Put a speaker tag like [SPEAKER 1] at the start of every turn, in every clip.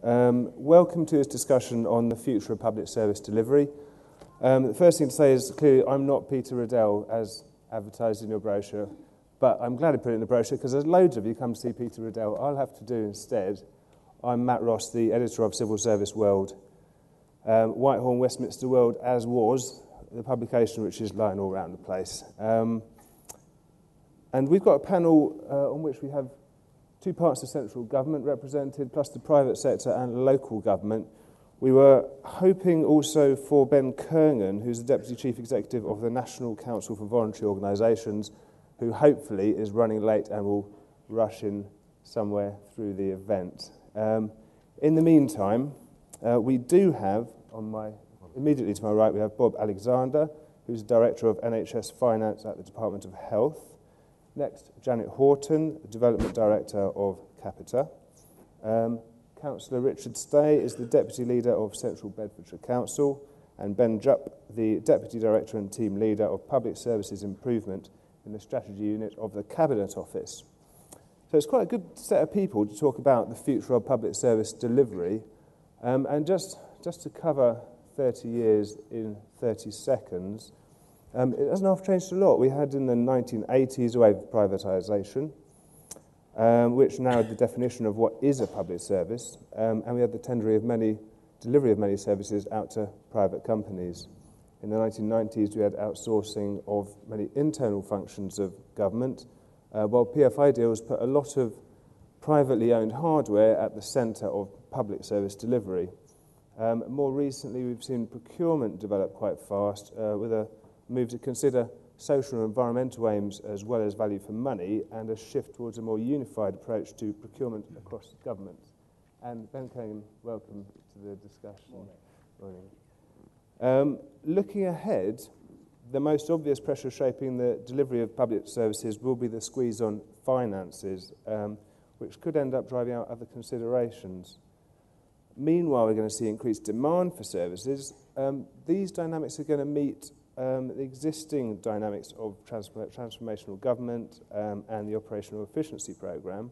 [SPEAKER 1] Welcome to this discussion on the future of public service delivery. The first thing to say is clearly I'm not Peter Riddell as advertised in your brochure, but I'm glad I put it in the brochure because there's loads of you come to see Peter Riddell. I'll have to do instead. I'm Matt Ross, the editor of Civil Service World, Whitehall and Westminster World, as was the publication which is lying all around the place. And we've got a panel on which we have two parts of central government represented, plus the private sector and local government. We were hoping also for Ben Kernan, who's the Deputy Chief Executive of the National Council for Voluntary Organisations, who hopefully is running late and will rush in somewhere through the event. In the meantime, we do have, immediately to my right, we have Bob Alexander, who's Director of NHS Finance at the Department of Health. Next, Janet Horton, Development Director of Capita. Councillor Richard Stay is the Deputy Leader of Central Bedfordshire Council, and Ben Jupp, the Deputy Director and Team Leader of Public Services Improvement in the Strategy Unit of the Cabinet Office. So it's quite a good set of people to talk about the future of public service delivery. And just to cover 30 years in 30 seconds, it hasn't half changed a lot. We had in the 1980s a wave of privatisation, which narrowed the definition of what is a public service, and we had the delivery of many services out to private companies. In the 1990s, we had outsourcing of many internal functions of government, while PFI deals put a lot of privately owned hardware at the centre of public service delivery. More recently, we've seen procurement develop quite fast, with a move to consider social and environmental aims as well as value for money, and a shift towards a more unified approach to procurement across government. And Ben Kernan, welcome to the discussion. Morning. Looking ahead, the most obvious pressure shaping the delivery of public services will be the squeeze on finances, which could end up driving out other considerations. Meanwhile, we're going to see increased demand for services. These dynamics are going to meet the existing dynamics of transformational government and the operational efficiency programme.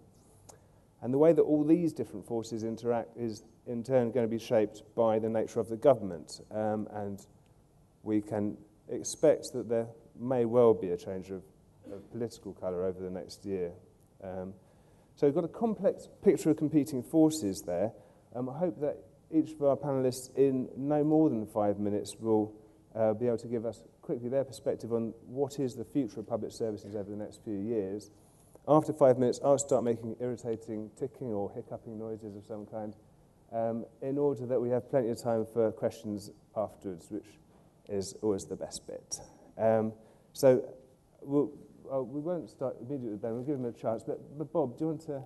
[SPEAKER 1] And the way that all these different forces interact is in turn going to be shaped by the nature of the government. And we can expect that there may well be a change of political colour over the next year. So we've got a complex picture of competing forces there. I hope that each of our panellists in no more than 5 minutes will be able to give us quickly their perspective on what is the future of public services over the next few years. After 5 minutes, I'll start making irritating ticking or hiccuping noises of some kind, in order that we have plenty of time for questions afterwards, which is always the best bit. So we won't start immediately with Ben, we'll give him a chance. But Bob, do you want to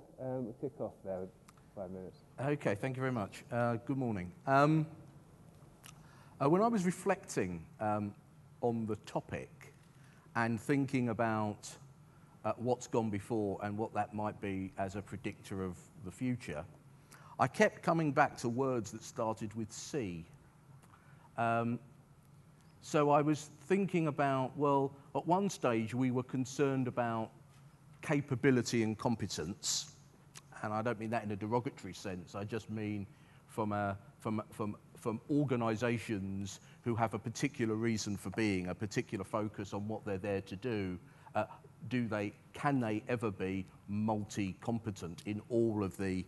[SPEAKER 1] kick off there with 5 minutes?
[SPEAKER 2] Okay, thank you very much. Good morning. When I was reflecting on the topic and thinking about what's gone before and what that might be as a predictor of the future, I kept coming back to words that started with C. So I was thinking about, well, at one stage we were concerned about capability and competence, and I don't mean that in a derogatory sense. I just mean from organisations who have a particular reason for being, a particular focus on what they're there to do. Can they ever be multi-competent in all of the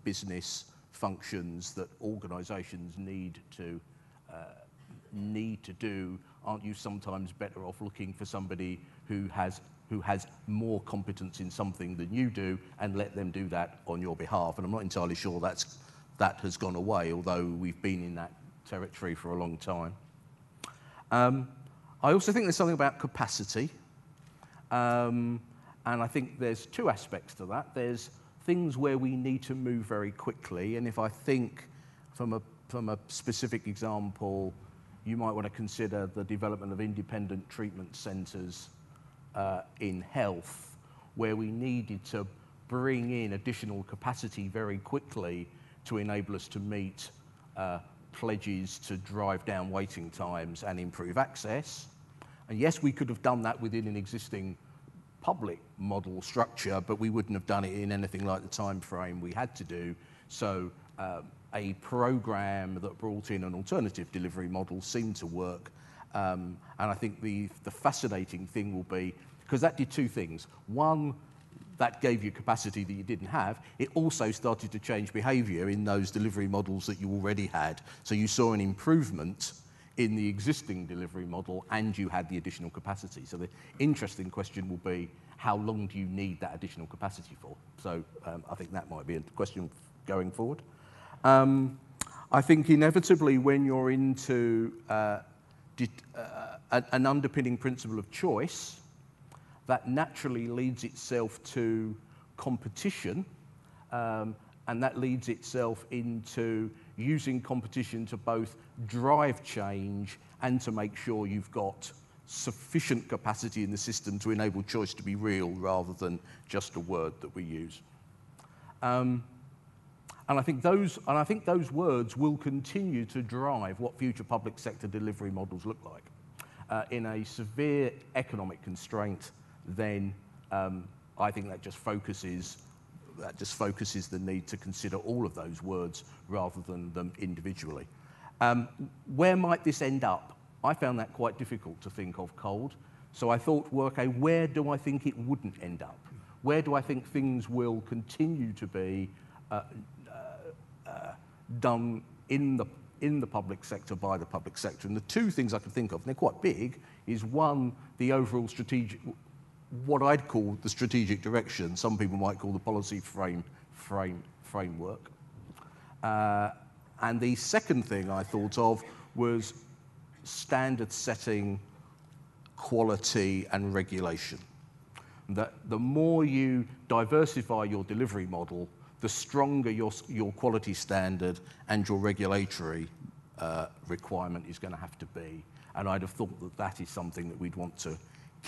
[SPEAKER 2] business functions that organisations need to do? Aren't you sometimes better off looking for somebody who has more competence in something than you do, and let them do that on your behalf? And I'm not entirely sure that has gone away, although we've been in that territory for a long time. I also think there's something about capacity, and I think there's two aspects to that. There's things where we need to move very quickly, and if I think from a specific example, you might want to consider the development of independent treatment centres in health, where we needed to bring in additional capacity very quickly to enable us to meet pledges to drive down waiting times and improve access. And yes, we could have done that within an existing public model structure, but we wouldn't have done it in anything like the time frame we had to do. So a program that brought in an alternative delivery model seemed to work. And I think the fascinating thing will be, because that did two things. One, that gave you capacity that you didn't have. It also started to change behaviour in those delivery models that you already had. So you saw an improvement in the existing delivery model and you had the additional capacity. So the interesting question will be, how long do you need that additional capacity for? So I think that might be a question going forward. I think inevitably when you're into an underpinning principle of choice, that naturally leads itself to competition, and that leads itself into using competition to both drive change and to make sure you've got sufficient capacity in the system to enable choice to be real rather than just a word that we use. And I think those words will continue to drive what future public sector delivery models look like. In a severe economic constraint, then I think that just focuses the need to consider all of those words rather than them individually. Where might this end up? I found that quite difficult to think of cold. So I thought, well, okay, where do I think it wouldn't end up? Where do I think things will continue to be done in the public sector by the public sector? And the two things I can think of, and they're quite big, is one, the overall strategic, what I'd call the strategic direction. Some people might call the policy framework. And the second thing I thought of was standard setting, quality and regulation. That the more you diversify your delivery model, the stronger your quality standard and your regulatory requirement is going to have to be. And I'd have thought that that is something that we'd want to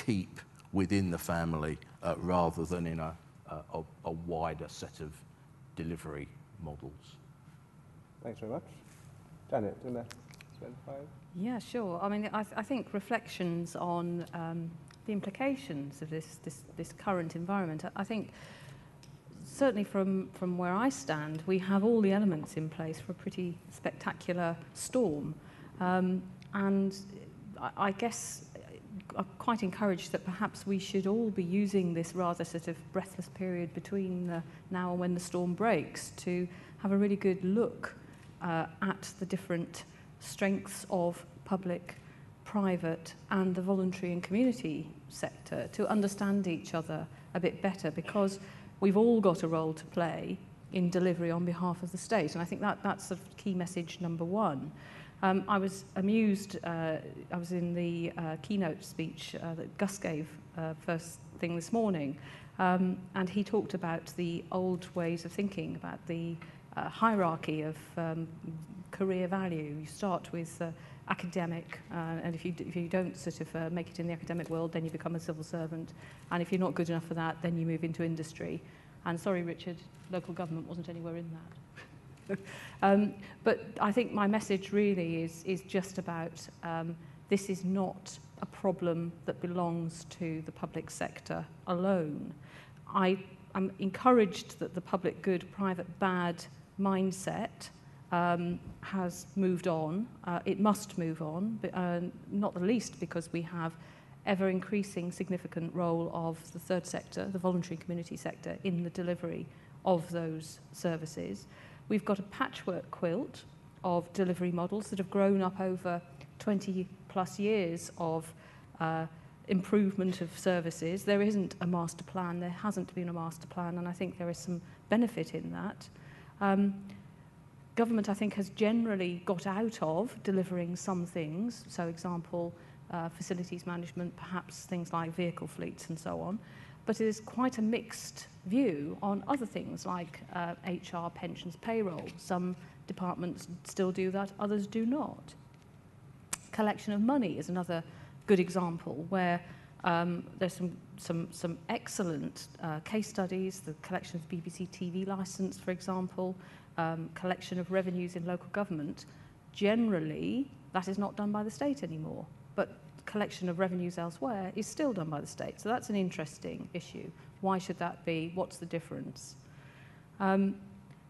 [SPEAKER 2] keep within the family rather than in a wider set of delivery models.
[SPEAKER 1] Thanks very much. Janet, do you want to spend 5?
[SPEAKER 3] Yeah, sure. I mean, I think reflections on the implications of this current environment. I think certainly from where I stand, we have all the elements in place for a pretty spectacular storm. And I guess I'm quite encouraged that perhaps we should all be using this rather sort of breathless period between now and when the storm breaks to have a really good look at the different strengths of public, private and the voluntary and community sector, to understand each other a bit better, because we've all got a role to play in delivery on behalf of the state. And I think that's sort of key message number one. I was amused, I was in the keynote speech that Gus gave first thing this morning, and he talked about the old ways of thinking, about the hierarchy of career value. You start with academic, and if you don't sort of make it in the academic world, then you become a civil servant, and if you're not good enough for that, then you move into industry. And sorry, Richard, local government wasn't anywhere in that. But I think my message really is just about this is not a problem that belongs to the public sector alone. I am encouraged that the public good, private bad mindset has moved on. It must move on, but, not the least because we have ever-increasing significant role of the third sector, the voluntary community sector, in the delivery of those services. We've got a patchwork quilt of delivery models that have grown up over 20 plus years of improvement of services. There isn't a master plan, there hasn't been a master plan, and I think there is some benefit in that. Government, I think, has generally got out of delivering some things, so example, facilities management, perhaps things like vehicle fleets and so on, but it is quite a mixed view on other things like HR, pensions, payroll. Some departments still do that, others do not. Collection of money is another good example where there's some excellent case studies, the collection of BBC TV licence, for example, collection of revenues in local government. Generally, that is not done by the state anymore, but collection of revenues elsewhere is still done by the state. So that's an interesting issue. Why should that be? What's the difference?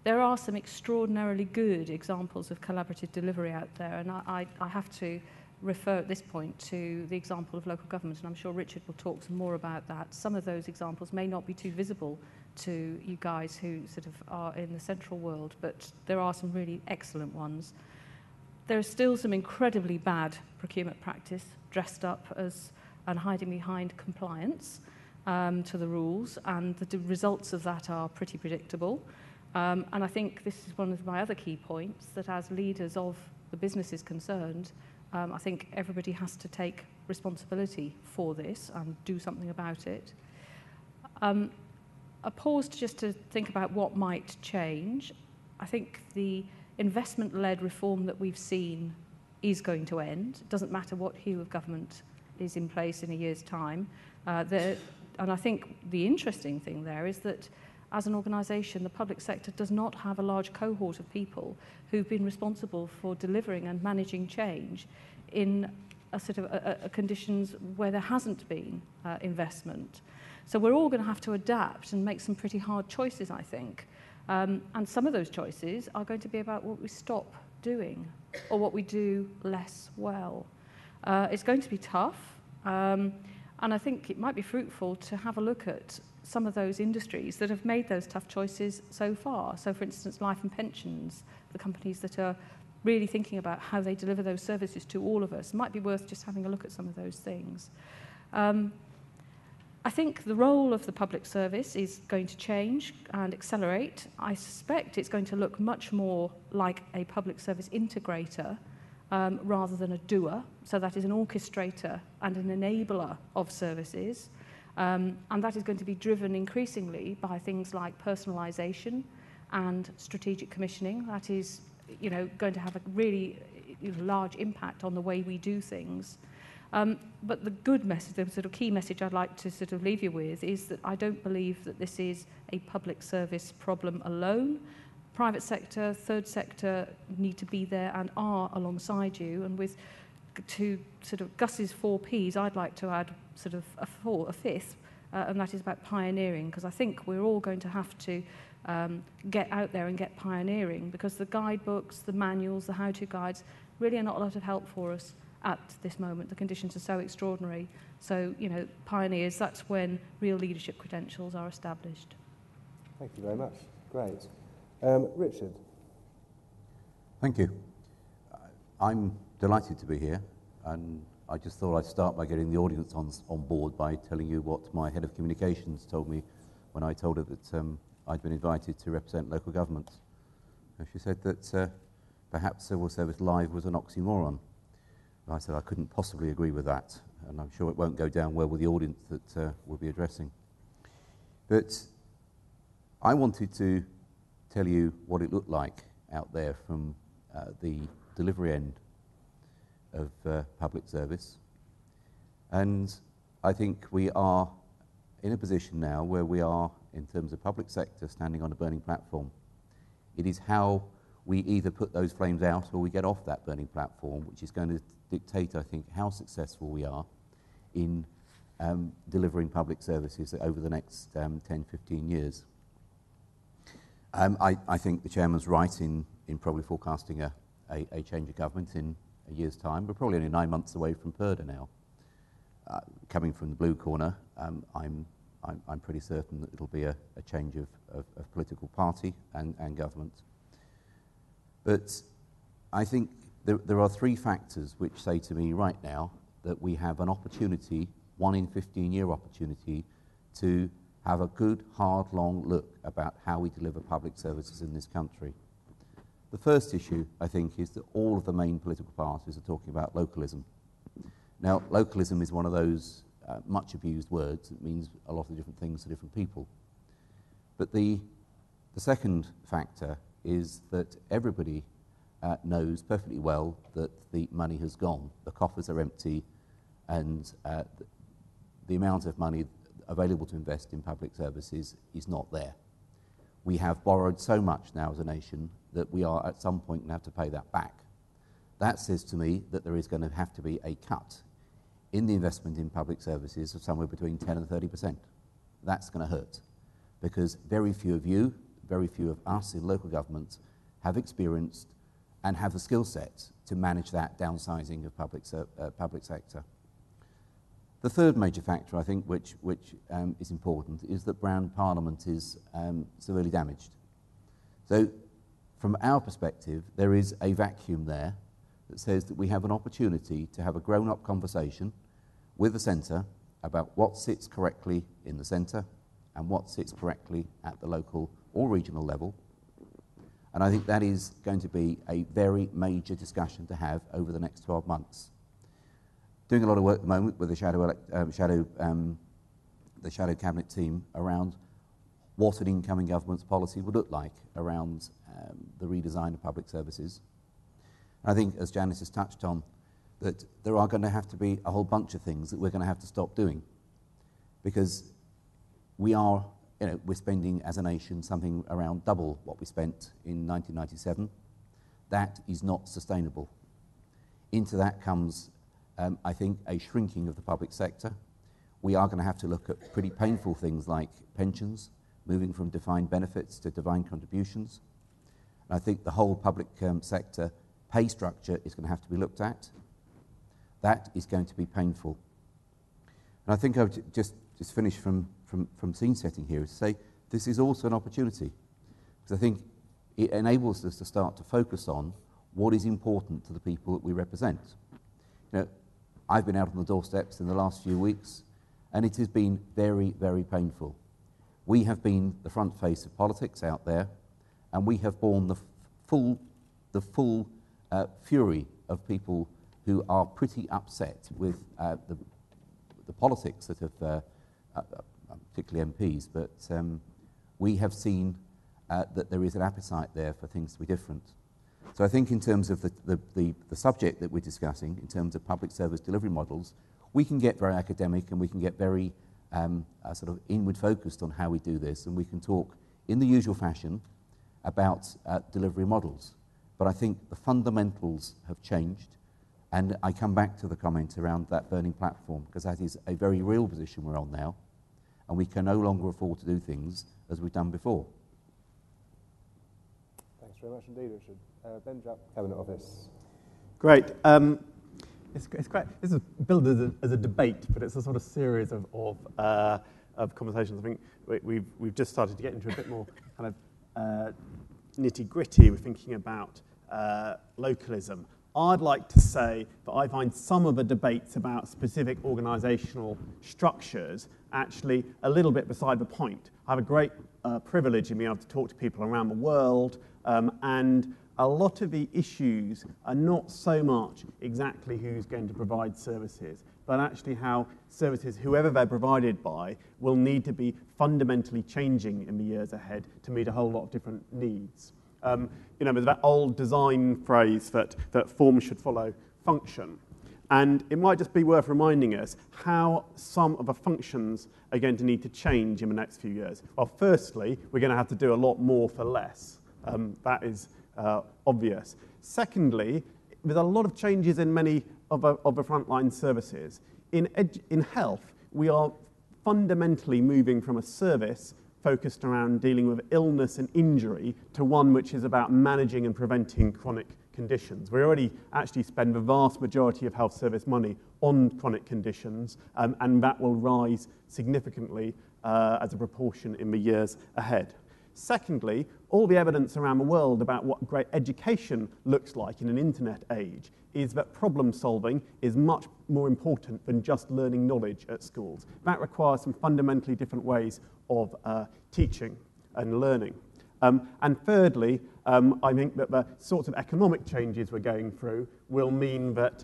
[SPEAKER 3] There are some extraordinarily good examples of collaborative delivery out there, and I have to refer at this point to the example of local government, and I'm sure Richard will talk some more about that. Some of those examples may not be too visible to you guys who sort of are in the central world, but there are some really excellent ones. There's still some incredibly bad procurement practice dressed up as and hiding behind compliance to the rules, and the results of that are pretty predictable. And I think this is one of my other key points, that as leaders of the businesses concerned, I think everybody has to take responsibility for this and do something about it. A pause just to think about what might change. I think the investment-led reform that we've seen is going to end. It doesn't matter what hue of government is in place in a year's time. And I think the interesting thing there is that as an organisation, the public sector does not have a large cohort of people who've been responsible for delivering and managing change in a sort of conditions where there hasn't been investment. So we're all going to have to adapt and make some pretty hard choices, I think. And some of those choices are going to be about what we stop doing or what we do less well. It's going to be tough, and I think it might be fruitful to have a look at some of those industries that have made those tough choices so far. So, for instance, life and pensions, the companies that are really thinking about how they deliver those services to all of us. It might be worth just having a look at some of those things. I think the role of the public service is going to change and accelerate. I suspect it's going to look much more like a public service integrator rather than a doer. So that is an orchestrator and an enabler of services. And that is going to be driven increasingly by things like personalization and strategic commissioning. That is, going to have a really large impact on the way we do things. But the good message, the sort of key message I'd like to sort of leave you with is that I don't believe that this is a public service problem alone. Private sector, third sector need to be there and are alongside you. And with to sort of Gus's 4 Ps, I'd like to add sort of a fifth, and that is about pioneering, because I think we're all going to have to get out there and get pioneering, because the guidebooks, the manuals, the how-to guides really are not a lot of help for us at this moment. The conditions are so extraordinary. So, pioneers, that's when real leadership credentials are established.
[SPEAKER 1] Thank you very much. Great. Richard.
[SPEAKER 4] Thank you. I'm delighted to be here, and I just thought I'd start by getting the audience on board by telling you what my head of communications told me when I told her that I'd been invited to represent local government. She said that perhaps civil service live was an oxymoron. I said I couldn't possibly agree with that, and I'm sure it won't go down well with the audience that we'll be addressing. But I wanted to tell you what it looked like out there from the delivery end of public service. And I think we are in a position now where we are, in terms of public sector, standing on a burning platform. It is how we either put those flames out or we get off that burning platform, which is going to dictate, I think, how successful we are in delivering public services over the next 10, 15 years. I think the Chairman's right in probably forecasting a change of government in a year's time. We're probably only 9 months away from Purdah now. Coming from the blue corner, I'm pretty certain that it'll be a change of political party and government. But I think there are 3 factors which say to me right now that we have an opportunity, 1 in 15-year opportunity, to have a good, hard, long look about how we deliver public services in this country. The first issue, I think, is that all of the main political parties are talking about localism. Now, localism is one of those much abused words. It means a lot of different things to different people. But the second factor is that everybody knows perfectly well that the money has gone. The coffers are empty, and the amount of money available to invest in public services is not there. We have borrowed so much now as a nation that we are at some point going to have to pay that back. That says to me that there is going to have to be a cut in the investment in public services of somewhere between 10 and 30%. That's going to hurt, because very few of you, very few of us in local government have experienced and have the skill set to manage that downsizing of public sector. The third major factor, I think, which is important, is that Brown Parliament is severely damaged. So, from our perspective, there is a vacuum there that says that we have an opportunity to have a grown-up conversation with the centre about what sits correctly in the centre and what sits correctly at the local or regional level. And I think that is going to be a very major discussion to have over the next 12 months. Doing a lot of work at the moment with the shadow cabinet team around what an incoming government's policy would look like around the redesign of public services. And I think, as Janice has touched on, that there are going to have to be a whole bunch of things that we're going to have to stop doing, because we're spending as a nation something around double what we spent in 1997. That is not sustainable. Into that comes, I think, a shrinking of the public sector. We are going to have to look at pretty painful things like pensions, moving from defined benefits to defined contributions. And I think the whole public sector pay structure is going to have to be looked at. That is going to be painful. And I think I would just finish from scene setting here is to say this is also an opportunity, because I think it enables us to start to focus on what is important to the people that we represent. You know, I've been out on the doorsteps in the last few weeks, and it has been very, very painful. We have been the front face of politics out there, and we have borne the full fury of people who are pretty upset with the politics that have, particularly MPs, but we have seen that there is an appetite there for things to be different. So I think in terms of the subject that we're discussing, in terms of public service delivery models, we can get very academic and we can get very sort of inward focused on how we do this, and we can talk in the usual fashion about delivery models. But I think the fundamentals have changed, and I come back to the comment around that burning platform, because that is a very real position we're on now, and we can no longer afford to do things as we've done before.
[SPEAKER 1] Thanks very much indeed, Richard. Ben Jupp, Cabinet Office.
[SPEAKER 5] Great. It's great. This is billed as a debate, but it's a sort of series of conversations. I think we've just started to get into a bit more kind of nitty-gritty. We're thinking about localism. I'd like to say that I find some of the debates about specific organisational structures actually a little bit beside the point. I have a great privilege in being able to talk to people around the world, and a lot of the issues are not so much exactly who's going to provide services, but actually how services, whoever they're provided by, will need to be fundamentally changing in the years ahead to meet a whole lot of different needs. There's that old design phrase that form should follow function. And it might just be worth reminding us how some of the functions are going to need to change in the next few years. Well, firstly, we're going to have to do a lot more for less. That is obvious. Secondly, there's a lot of changes in many of the frontline services. In health, we are fundamentally moving from a service focused around dealing with illness and injury to one which is about managing and preventing chronic conditions. We already actually spend the vast majority of health service money on chronic conditions, and that will rise significantly as a proportion in the years ahead. Secondly, all the evidence around the world about what great education looks like in an internet age is that problem solving is much more important than just learning knowledge at schools. That requires some fundamentally different ways of teaching and learning. And thirdly, I think that the sorts of economic changes we're going through will mean that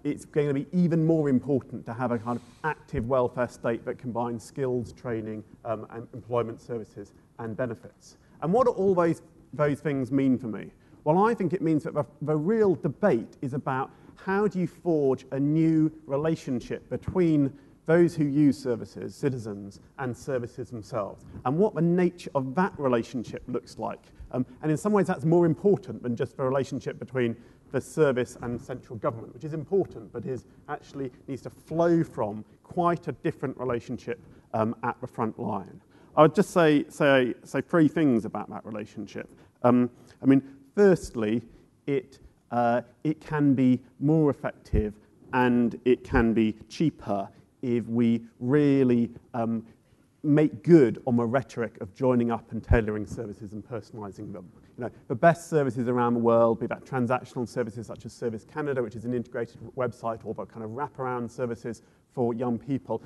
[SPEAKER 5] it's going to be even more important to have a kind of active welfare state that combines skills, training, and employment services and benefits. And what do all those things mean for me? Well, I think it means that the real debate is about how do you forge a new relationship between those who use services, citizens, and services themselves, and what the nature of that relationship looks like. And in some ways that's more important than just the relationship between the service and central government, which is important, but actually needs to flow from quite a different relationship at the front line. I would just say three things about that relationship. Firstly, it can be more effective and it can be cheaper if we really make good on the rhetoric of joining up and tailoring services and personalising them. The best services around the world, be that transactional services such as Service Canada, which is an integrated website, or the kind of wraparound services for young people,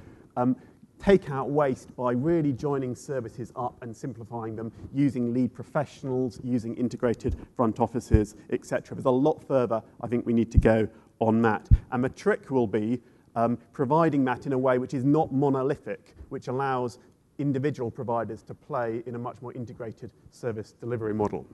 [SPEAKER 5] take out waste by really joining services up and simplifying them, using lead professionals, using integrated front offices, etc. There's a lot further I think we need to go on that. And the trick will be providing that in a way which is not monolithic, which allows individual providers to play in a much more integrated service delivery model.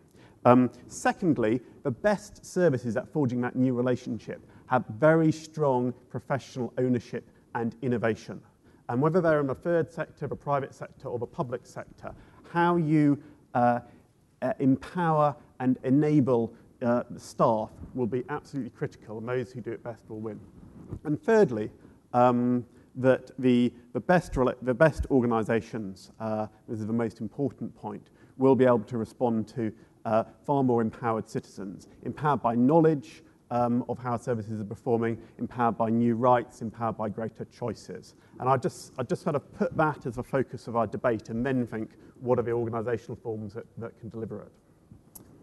[SPEAKER 5] Secondly, the best services at forging that new relationship have very strong professional ownership and innovation. And whether they're in the third sector, the private sector, or the public sector, how you empower and enable the staff will be absolutely critical, and those who do it best will win. And thirdly, that the best organisations, this is the most important point, will be able to respond to far more empowered citizens, empowered by knowledge of how services are performing, empowered by new rights, empowered by greater choices. And I just sort of put that as the focus of our debate and then think, what are the organisational forms that can deliver it?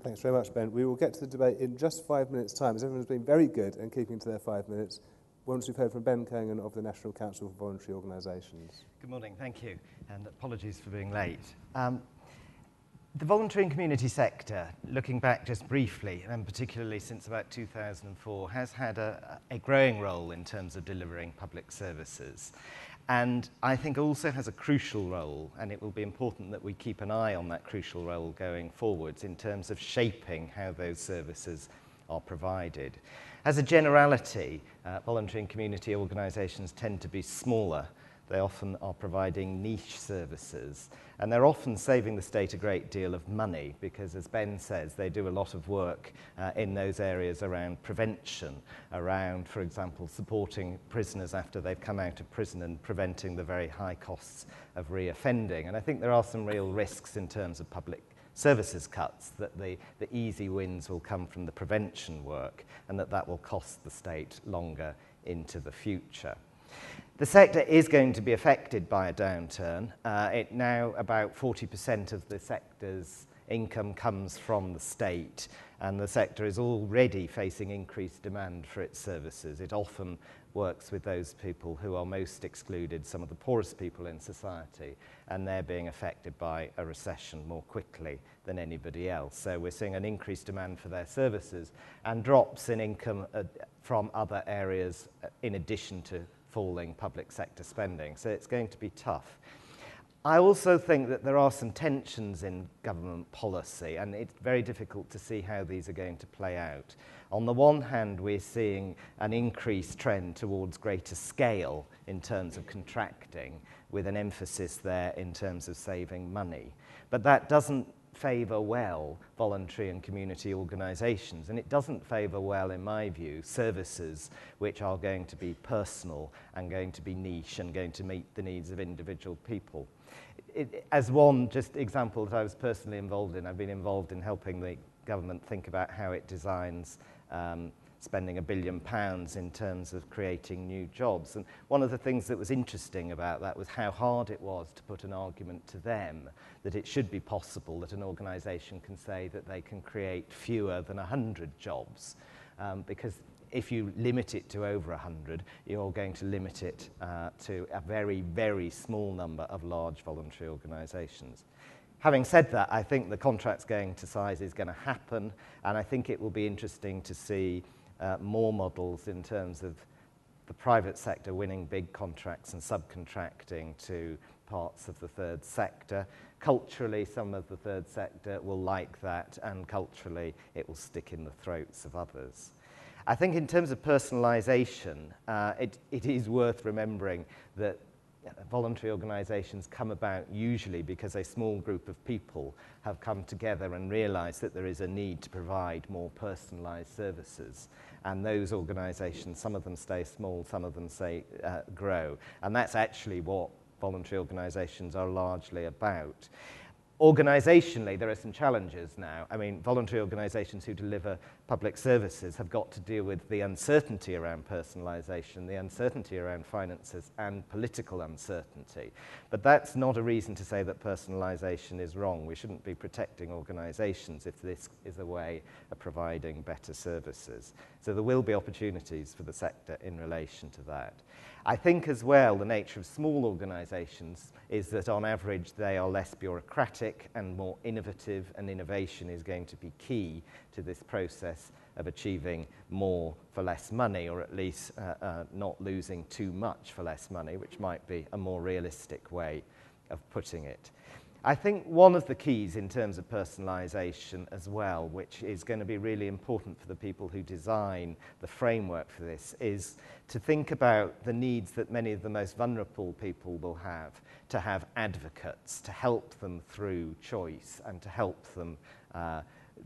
[SPEAKER 1] Thanks very much, Ben. We will get to the debate in just 5 minutes' time, as everyone's been very good in keeping to their 5 minutes, once we've heard from Ben Kogan of the National Council for Voluntary Organisations.
[SPEAKER 6] Good morning, thank you, and apologies for being late. The voluntary and community sector, looking back just briefly, and particularly since about 2004, has had a growing role in terms of delivering public services. And I think also has a crucial role, and it will be important that we keep an eye on that crucial role going forwards in terms of shaping how those services are provided. As a generality, voluntary and community organisations tend to be smaller. They often are providing niche services, and they're often saving the state a great deal of money because, as Ben says, they do a lot of work in those areas around prevention, around, for example, supporting prisoners after they've come out of prison and preventing the very high costs of reoffending. And I think there are some real risks in terms of public services cuts, that the easy wins will come from the prevention work and that will cost the state longer into the future. The sector is going to be affected by a downturn. Now about 40% of the sector's income comes from the state, and the sector is already facing increased demand for its services. It often works with those people who are most excluded, some of the poorest people in society, and they're being affected by a recession more quickly than anybody else. So we're seeing an increased demand for their services and drops in income from other areas in addition to falling public sector spending. So it's going to be tough. I also think that there are some tensions in government policy, and it's very difficult to see how these are going to play out. On the one hand, we're seeing an increased trend towards greater scale in terms of contracting, with an emphasis there in terms of saving money. But that doesn't favour well voluntary and community organisations, and it doesn't favour well, in my view, services which are going to be personal and going to be niche and going to meet the needs of individual people. As one just example that I was personally involved in, I've been involved in helping the government think about how it designs spending £1 billion in terms of creating new jobs. And one of the things that was interesting about that was how hard it was to put an argument to them that it should be possible that an organisation can say that they can create fewer than 100 jobs. Because if you limit it to over 100, you're going to limit it to a very, very small number of large voluntary organisations. Having said that, I think the contracts going to size is going to happen, and I think it will be interesting to see more models in terms of the private sector winning big contracts and subcontracting to parts of the third sector. Culturally, some of the third sector will like that, and culturally it will stick in the throats of others. I think in terms of personalisation, it is worth remembering that voluntary organisations come about usually because a small group of people have come together and realised that there is a need to provide more personalised services. And those organisations, some of them stay small, some of them grow. And that's actually what voluntary organisations are largely about. Organisationally, there are some challenges now. I mean, voluntary organisations who deliver public services have got to deal with the uncertainty around personalisation, the uncertainty around finances, and political uncertainty. But that's not a reason to say that personalisation is wrong. We shouldn't be protecting organisations if this is a way of providing better services. So there will be opportunities for the sector in relation to that. I think as well the nature of small organisations is that on average they are less bureaucratic and more innovative, and innovation is going to be key to this process of achieving more for less money, or at least not losing too much for less money, which might be a more realistic way of putting it. I think one of the keys in terms of personalisation as well, which is going to be really important for the people who design the framework for this, is to think about the needs that many of the most vulnerable people will have, to have advocates, to help them through choice and to help them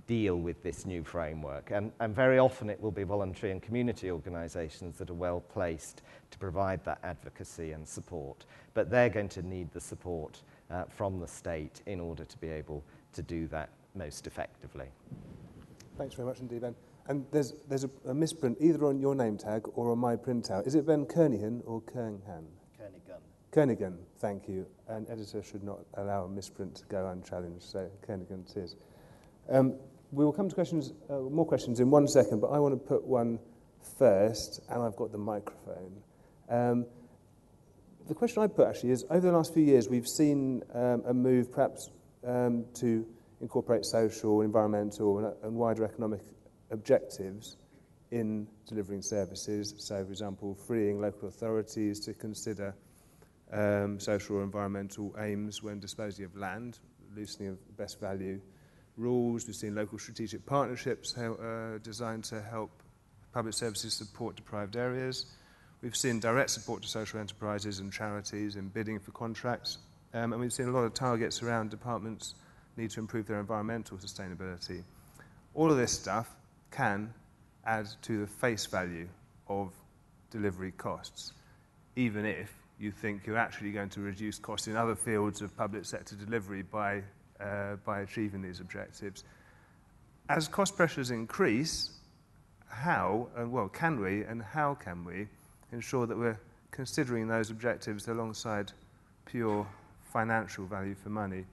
[SPEAKER 6] deal with this new framework. And very often it will be voluntary and community organisations that are well placed to provide that advocacy and support, but they're going to need the support from the state in order to be able to do that most effectively.
[SPEAKER 1] Thanks very much indeed, Ben. And there's a misprint either on your name tag or on my printout. Is it Ben Kernigan or Kernhan? Kernigan, thank you. An editor should not allow a misprint to go unchallenged, so Kernigan it is. We will come to questions, more questions in 1 second, but I want to put one first, and I've got the microphone. The question I put actually is, over the last few years, we've seen a move perhaps to incorporate social, environmental, and wider economic objectives in delivering services. So, for example, freeing local authorities to consider social or environmental aims when disposing of land, loosening of best value rules. We've seen local strategic partnerships designed to help public services support deprived areas. We've seen direct support to social enterprises and charities in bidding for contracts. And we've seen a lot of targets around departments need to improve their environmental sustainability. All of this stuff can add to the face value of delivery costs, even if you think you're actually going to reduce costs in other fields of public sector delivery by achieving these objectives. As cost pressures increase, can we ensure that we're considering those objectives alongside pure financial value for money?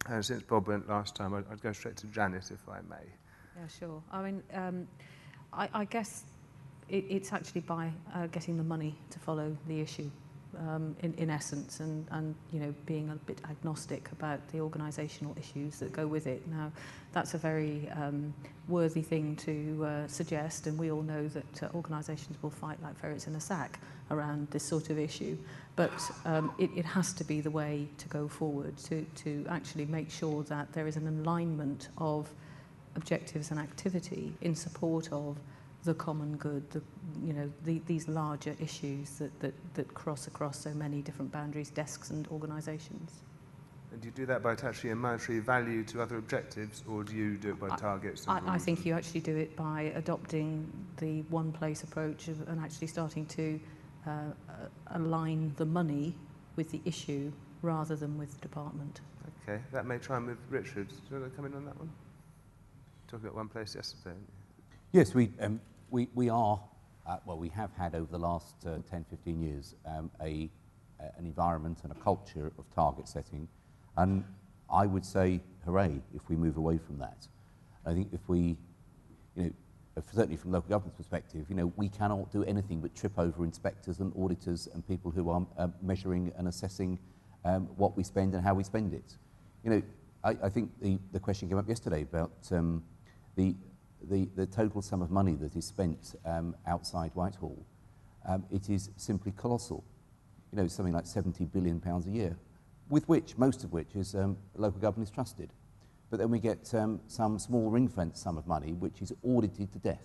[SPEAKER 1] And since Bob went last time, I'd go straight to Janet, if I may.
[SPEAKER 3] Yeah, sure. I mean, I guess it's actually by getting the money to follow the issue, in essence, and you know, being a bit agnostic about the organisational issues that go with it. Now, that's a very worthy thing to suggest, and we all know that organisations will fight like ferrets in a sack around this sort of issue. But it has to be the way to go forward, to actually make sure that there is an alignment of objectives and activity in support of the common good, these larger issues that cross across so many different boundaries, desks and organisations.
[SPEAKER 1] And do you do that by attaching a monetary value to other objectives, or do you do it by targets?
[SPEAKER 3] I think you actually do it by adopting the one place approach and actually starting to align the money with the issue rather than with the department.
[SPEAKER 1] Okay, that may try and with Richard. Do you want to come in on that one? Talking about one place yesterday.
[SPEAKER 4] Yes, we are, we have had over the last 10, 15 years an environment and a culture of target setting, and I would say hooray if we move away from that. I think if we, certainly from local government's perspective, we cannot do anything but trip over inspectors and auditors and people who are measuring and assessing what we spend and how we spend it. I think the question came up yesterday about the total sum of money that is spent outside Whitehall. It is simply colossal. Something like £70 billion a year, with which, most of which is local government is trusted. But then we get some small ring-fence sum of money which is audited to death.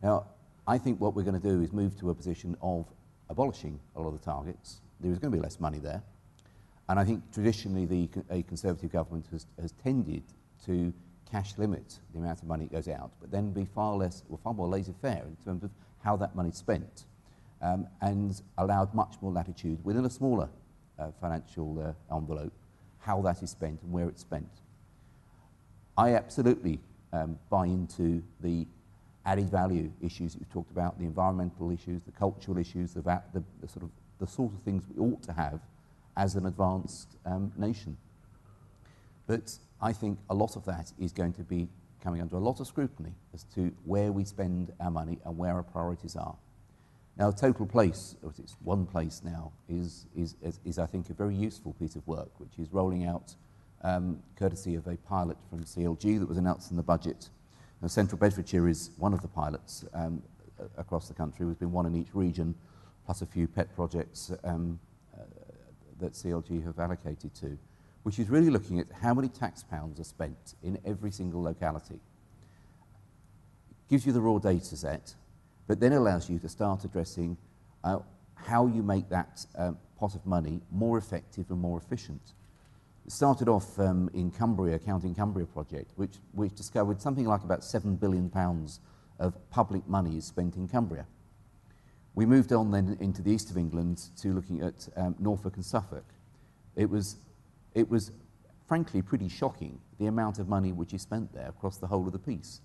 [SPEAKER 4] Now, I think what we're going to do is move to a position of abolishing a lot of the targets. There is going to be less money there. And I think traditionally a Conservative government has tended to cash limit the amount of money that goes out, but then be far more laissez-faire in terms of how that money's spent, and allowed much more latitude within a smaller financial envelope, how that is spent and where it's spent. I absolutely buy into the added value issues that we've talked about, the environmental issues, the cultural issues, the sort of things we ought to have as an advanced nation. But I think a lot of that is going to be coming under a lot of scrutiny as to where we spend our money and where our priorities are. Now, Total Place, or it's One Place now, is I think a very useful piece of work, which is rolling out courtesy of a pilot from CLG that was announced in the budget. Now, Central Bedfordshire is one of the pilots across the country. There's been one in each region, plus a few pet projects that CLG have allocated to, which is really looking at how many tax pounds are spent in every single locality. Gives you the raw data set, but then allows you to start addressing how you make that pot of money more effective and more efficient. It started off in Cumbria, Counting Cumbria project, which discovered something like about £7 billion of public money is spent in Cumbria. We moved on then into the east of England to looking at Norfolk and Suffolk. It was frankly pretty shocking, the amount of money which is spent there across the whole of the piece.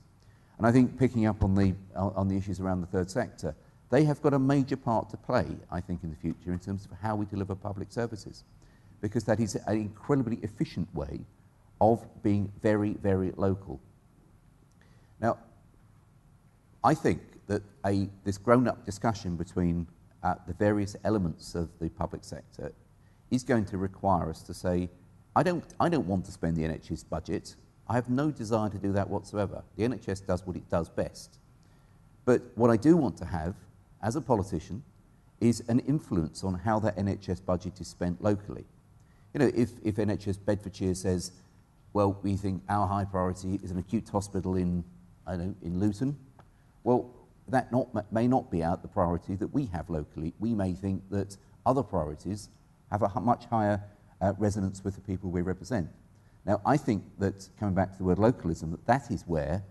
[SPEAKER 4] And I think picking up on the issues around the third sector, they have got a major part to play, I think, in the future in terms of how we deliver public services, because that is an incredibly efficient way of being very, very local. Now, I think that this grown-up discussion between the various elements of the public sector is going to require us to say, I don't want to spend the NHS budget. I have no desire to do that whatsoever. The NHS does what it does best. But what I do want to have, as a politician, is an influence on how that NHS budget is spent locally. You know, if NHS Bedfordshire says, well, we think our high priority is an acute hospital in Luton, well, that may not be the priority that we have locally. We may think that other priorities have a much higher resonance with the people we represent. Now, I think that, coming back to the word localism, that is where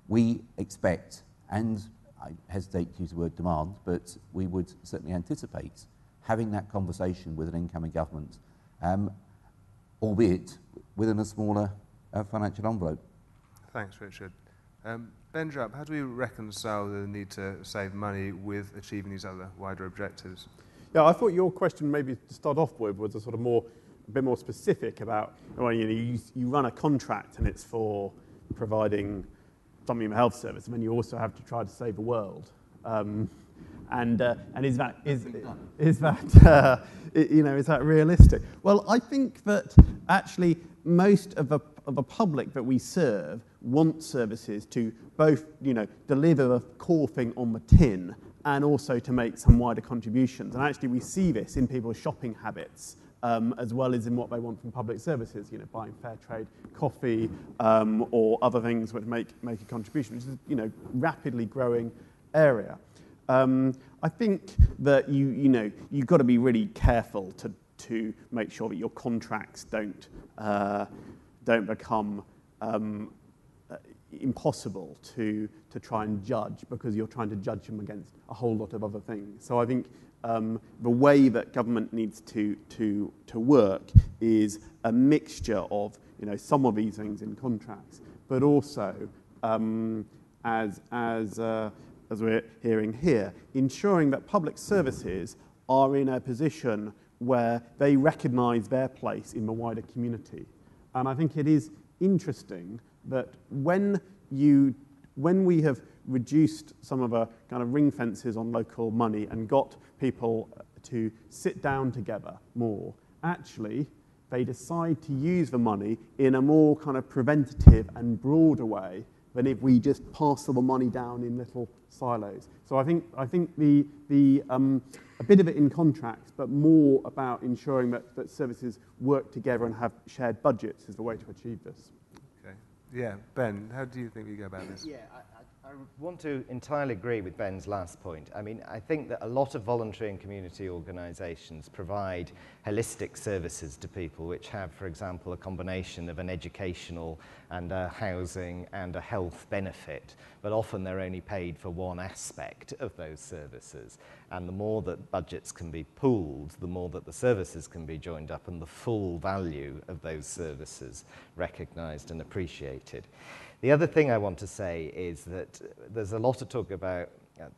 [SPEAKER 4] we expect, and I hesitate to use the word demand, but we would certainly anticipate having that conversation with an incoming government, albeit within a smaller financial envelope.
[SPEAKER 1] Thanks, Richard. Ben Drupp, how do we reconcile the need to save money with achieving these other wider objectives?
[SPEAKER 5] Yeah, I thought your question maybe to start off with was a bit more specific about, well, you run a contract and it's for providing something in the health service, and then you also have to try to save the world. And is that realistic? Well, I think that actually most of the public that we serve want services to both, deliver a core thing on the tin and also to make some wider contributions. And actually we see this in people's shopping habits, as well as in what they want from public services, buying fair trade coffee or other things that make a contribution, which is rapidly growing area. I think that you've got to be really careful to make sure that your contracts don't become impossible to try and judge, because you're trying to judge them against a whole lot of other things. So I think the way that government needs to work is a mixture of some of these things in contracts, but also as we're hearing here, ensuring that public services are in a position where they recognise their place in the wider community. And I think it is interesting that when we have reduced some of the kind of ring fences on local money and got people to sit down together more, actually they decide to use the money in a more kind of preventative and broader way than if we just parcel the money down in little silos. So I think a bit of it in contracts, but more about ensuring that services work together and have shared budgets is the way to achieve this.
[SPEAKER 1] Okay. Yeah, Ben, how do you think we go about this?
[SPEAKER 6] Yeah, I want to entirely agree with Ben's last point. I mean, I think that a lot of voluntary and community organisations provide holistic services to people which have, for example, a combination of an educational and a housing and a health benefit, but often they're only paid for one aspect of those services. And the more that budgets can be pooled, the more that the services can be joined up and the full value of those services recognised and appreciated. The other thing I want to say is that there's a lot of talk about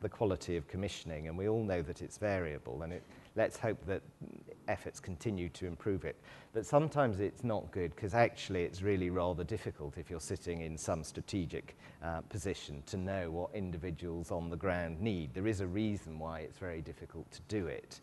[SPEAKER 6] the quality of commissioning, and we all know that it's variable, and let's hope that efforts continue to improve it. But sometimes it's not good, because actually it's really rather difficult if you're sitting in some strategic position to know what individuals on the ground need. There is a reason why it's very difficult to do it.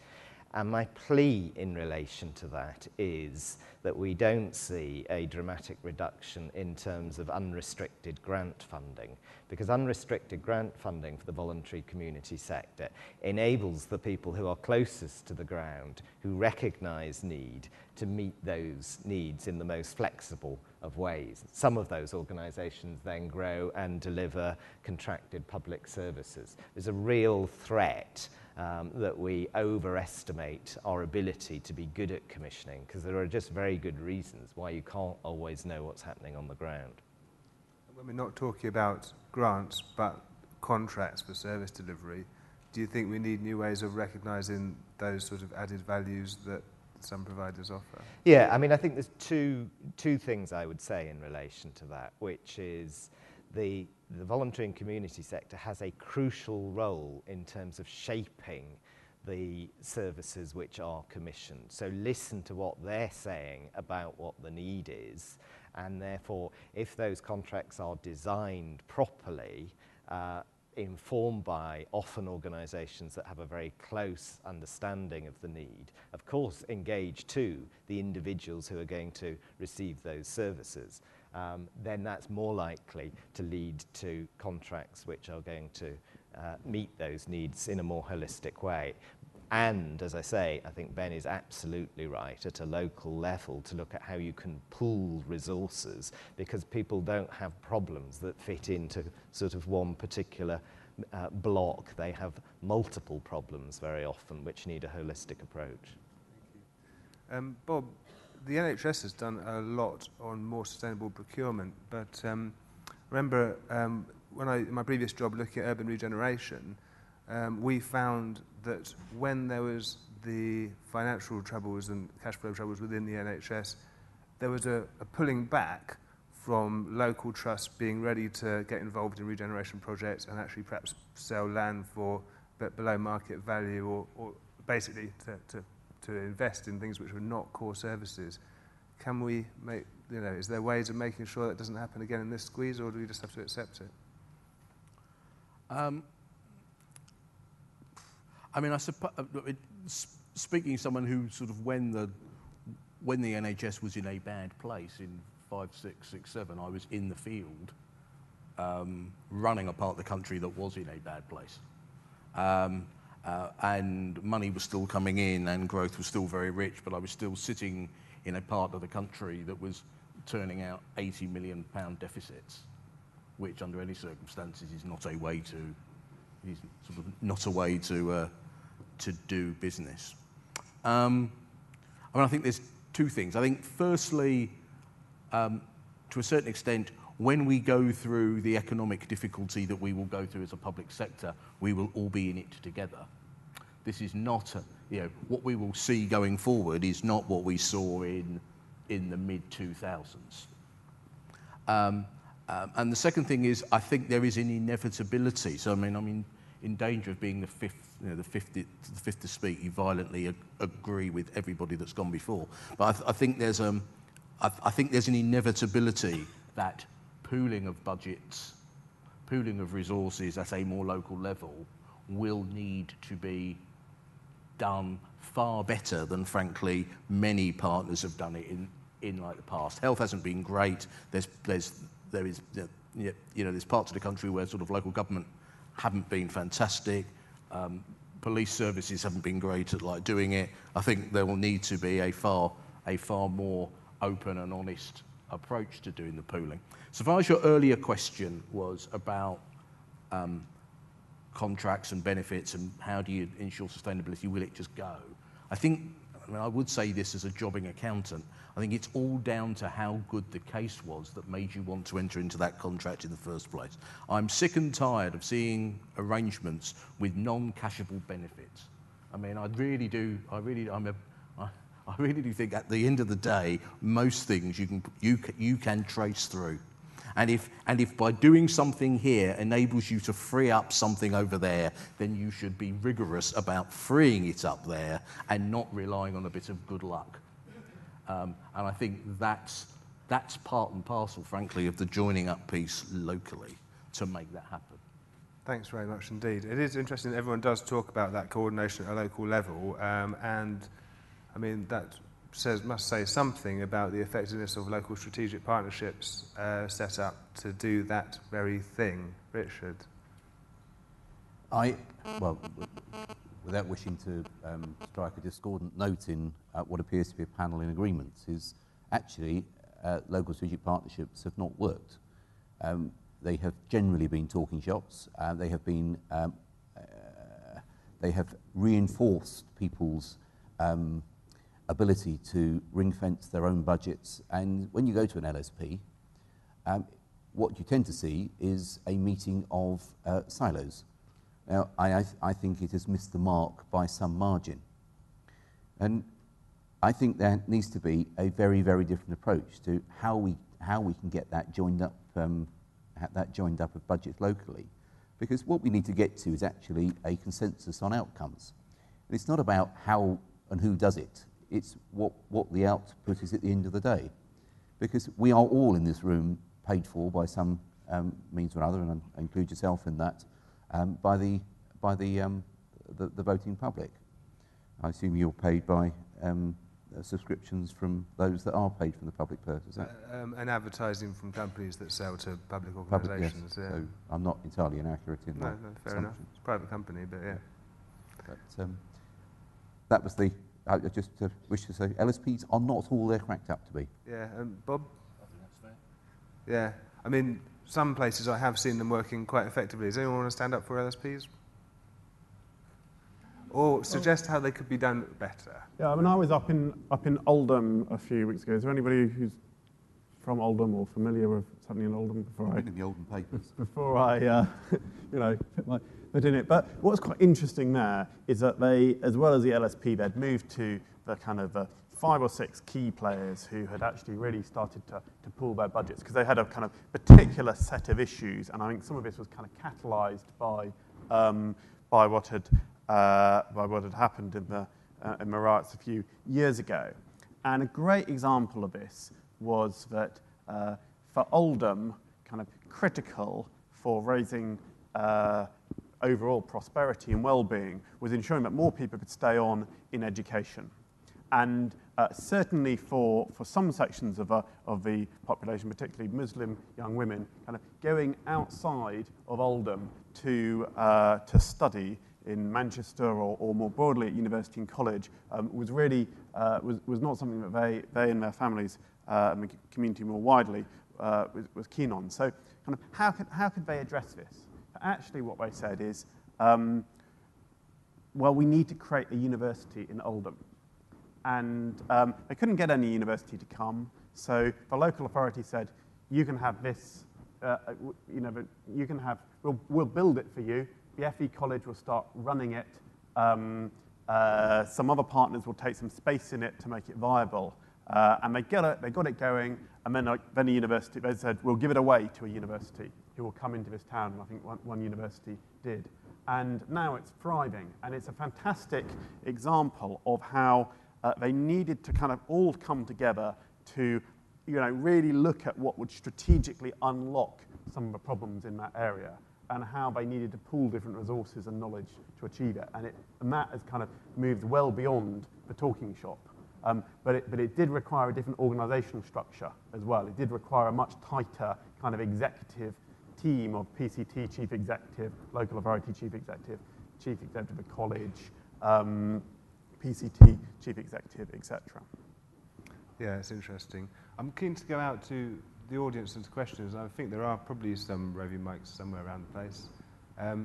[SPEAKER 6] And my plea in relation to that is that we don't see a dramatic reduction in terms of unrestricted grant funding, because unrestricted grant funding for the voluntary community sector enables the people who are closest to the ground, who recognise need, to meet those needs in the most flexible of ways. Some of those organisations then grow and deliver contracted public services. There's a real threat that we overestimate our ability to be good at commissioning, because there are just very good reasons why you can't always know what's happening on the ground.
[SPEAKER 1] When we're not talking about grants but contracts for service delivery, do you think we need new ways of recognising those sort of added values that some providers offer?
[SPEAKER 6] Yeah, I mean, I think there's two things I would say in relation to that, which is the voluntary and community sector has a crucial role in terms of shaping the services which are commissioned. So listen to what they're saying about what the need is, and therefore if those contracts are designed properly, informed by often organisations that have a very close understanding of the need, of course engage too the individuals who are going to receive those services, then that's more likely to lead to contracts which are going to meet those needs in a more holistic way. And, as I say, I think Ben is absolutely right at a local level to look at how you can pool resources, because people don't have problems that fit into sort of one particular block. They have multiple problems very often which need a holistic approach.
[SPEAKER 1] Thank you. Bob, the NHS has done a lot on more sustainable procurement, but remember when in my previous job looking at urban regeneration, we found that when there was the financial troubles and cash flow troubles within the NHS, there was a pulling back from local trusts being ready to get involved in regeneration projects and actually perhaps sell land for below market value, or basically to invest in things which were not core services. Can we make, is there ways of making sure that doesn't happen again in this squeeze, or do we just have to accept it?
[SPEAKER 2] I mean, I suppose, speaking to someone who sort of when the NHS was in a bad place in 5, 6, 6, 7, I was in the field running a part of the country that was in a bad place. And money was still coming in and growth was still very rich, but I was still sitting in a part of the country that was turning out £80 million deficits, which under any circumstances is not a way to do business. I mean, I think there's two things. I think firstly, to a certain extent, when we go through the economic difficulty that we will go through as a public sector, we will all be in it together. This is not, what we will see going forward is not what we saw in the mid-2000s. And the second thing is, I think there is an inevitability. So, I mean, I'm in danger of being the fifth to speak. You violently agree with everybody that's gone before. But I think there's an inevitability that pooling of budgets, pooling of resources at a more local level will need to be done far better than, frankly, many partners have done it in like the past. Health hasn't been great. There's parts of the country where sort of local government haven't been fantastic. Police services haven't been great at like doing it. I think there will need to be a far more open and honest approach to doing the pooling. So far as your earlier question was about contracts and benefits, and how do you ensure sustainability? Will it just go? I would say this as a jobbing accountant. I think it's all down to how good the case was that made you want to enter into that contract in the first place. I'm sick and tired of seeing arrangements with non-cashable benefits. I mean, I really do think at the end of the day, most things you can trace through. And if by doing something here enables you to free up something over there, then you should be rigorous about freeing it up there and not relying on a bit of good luck. And I think that's part and parcel, frankly, of the joining up piece locally to make that happen.
[SPEAKER 1] Thanks very much indeed. It is interesting that everyone does talk about that coordination at a local level, and I mean that must say something about the effectiveness of local strategic partnerships set up to do that very thing. Richard?
[SPEAKER 4] Well, without wishing to strike a discordant note in what appears to be a panel in agreements, is actually local strategic partnerships have not worked. They have generally been talking shops. They have reinforced people's ability to ring-fence their own budgets. And when you go to an LSP, what you tend to see is a meeting of silos. Now, I think it has missed the mark by some margin. And I think there needs to be a very, very different approach to how we can get that joined up of budgets locally. Because what we need to get to is actually a consensus on outcomes. And it's not about how and who does it. It's what the output is at the end of the day. Because we are all in this room paid for by some means or other, and I include yourself in that, by the voting public. I assume you're paid by subscriptions from those that are paid from the public purse, is that?
[SPEAKER 1] And advertising from companies that sell to public organisations.
[SPEAKER 4] Yes.
[SPEAKER 1] Yeah.
[SPEAKER 4] So I'm not entirely inaccurate in my
[SPEAKER 1] fair enough. It's a private company, but yeah.
[SPEAKER 4] But that was I just wish to say, LSPs are not all they're cracked up to be.
[SPEAKER 1] Yeah, Bob? I think that's fair. Yeah, I mean, some places I have seen them working quite effectively. Does anyone want to stand up for LSPs? Or suggest how they could be done better?
[SPEAKER 5] Yeah, I mean, I was up in Oldham a few weeks ago. Is there anybody who's from Oldham or familiar with something in Oldham before
[SPEAKER 4] in the Oldham papers?
[SPEAKER 5] Before I, put my foot in it. But what's quite interesting there is that they, as well as the LSP, they'd moved to the kind of 5 or 6 key players who had actually really started to pool their budgets because they had a kind of particular set of issues, and I think some of this was kind of catalysed by what had happened in the riots a few years ago. And a great example of this was that for Oldham, kind of critical for raising overall prosperity and well-being was ensuring that more people could stay on in education. And certainly for some sections of the population, particularly Muslim young women, kind of going outside of Oldham to study in Manchester or more broadly at university and college was really was not something that they and their families and the community more widely was keen on. So kind of how could they address this? Actually, what they said is, well, we need to create a university in Oldham. And they couldn't get any university to come, so the local authority said, you can have this, you can have, we'll build it for you. The FE College will start running it. Some other partners will take some space in it to make it viable. And they got it going, and then the university, they said, we'll give it away to a university who will come into this town, and I think one university did. And now it's thriving, and it's a fantastic example of how they needed to kind of all come together to, really look at what would strategically unlock some of the problems in that area and how they needed to pool different resources and knowledge to achieve it. And that has kind of moved well beyond the talking shop. But it did require a different organisational structure as well. It did require a much tighter kind of executive team of PCT chief executive, local authority chief executive of college, PCT chief executive, etc.
[SPEAKER 1] Yeah, it's interesting. I'm keen to go out to the audience and to questions. I think there are probably some roving mics somewhere around the place.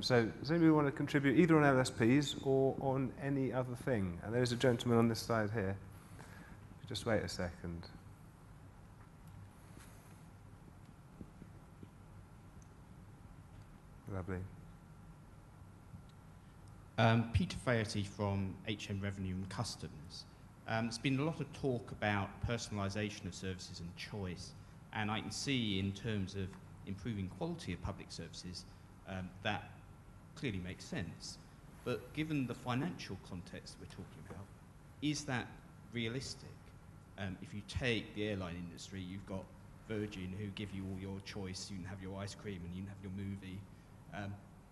[SPEAKER 1] So does anybody want to contribute either on LSPs or on any other thing? And there's a gentleman on this side here. Just wait a second. Lovely.
[SPEAKER 7] Peter Faherty from HM Revenue and Customs. There's been a lot of talk about personalisation of services and choice, and I can see in terms of improving quality of public services that clearly makes sense. But given the financial context we're talking about, is that realistic? If you take the airline industry, you've got Virgin who give you all your choice, you can have your ice cream and you can have your movie,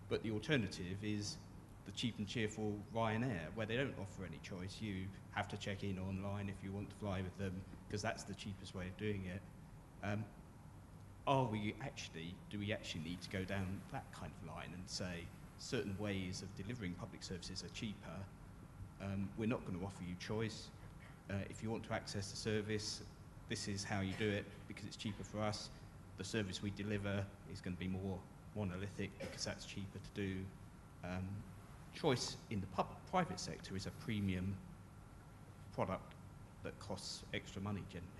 [SPEAKER 7] but the alternative is the cheap and cheerful Ryanair, where they don't offer any choice. You have to check in online if you want to fly with them, because that's the cheapest way of doing it. Do we actually need to go down that kind of line and say certain ways of delivering public services are cheaper? We're not going to offer you choice. If you want to access the service, this is how you do it because it's cheaper for us. The service we deliver is going to be more monolithic because that's cheaper to do. Choice in the private sector is a premium product that costs extra money generally.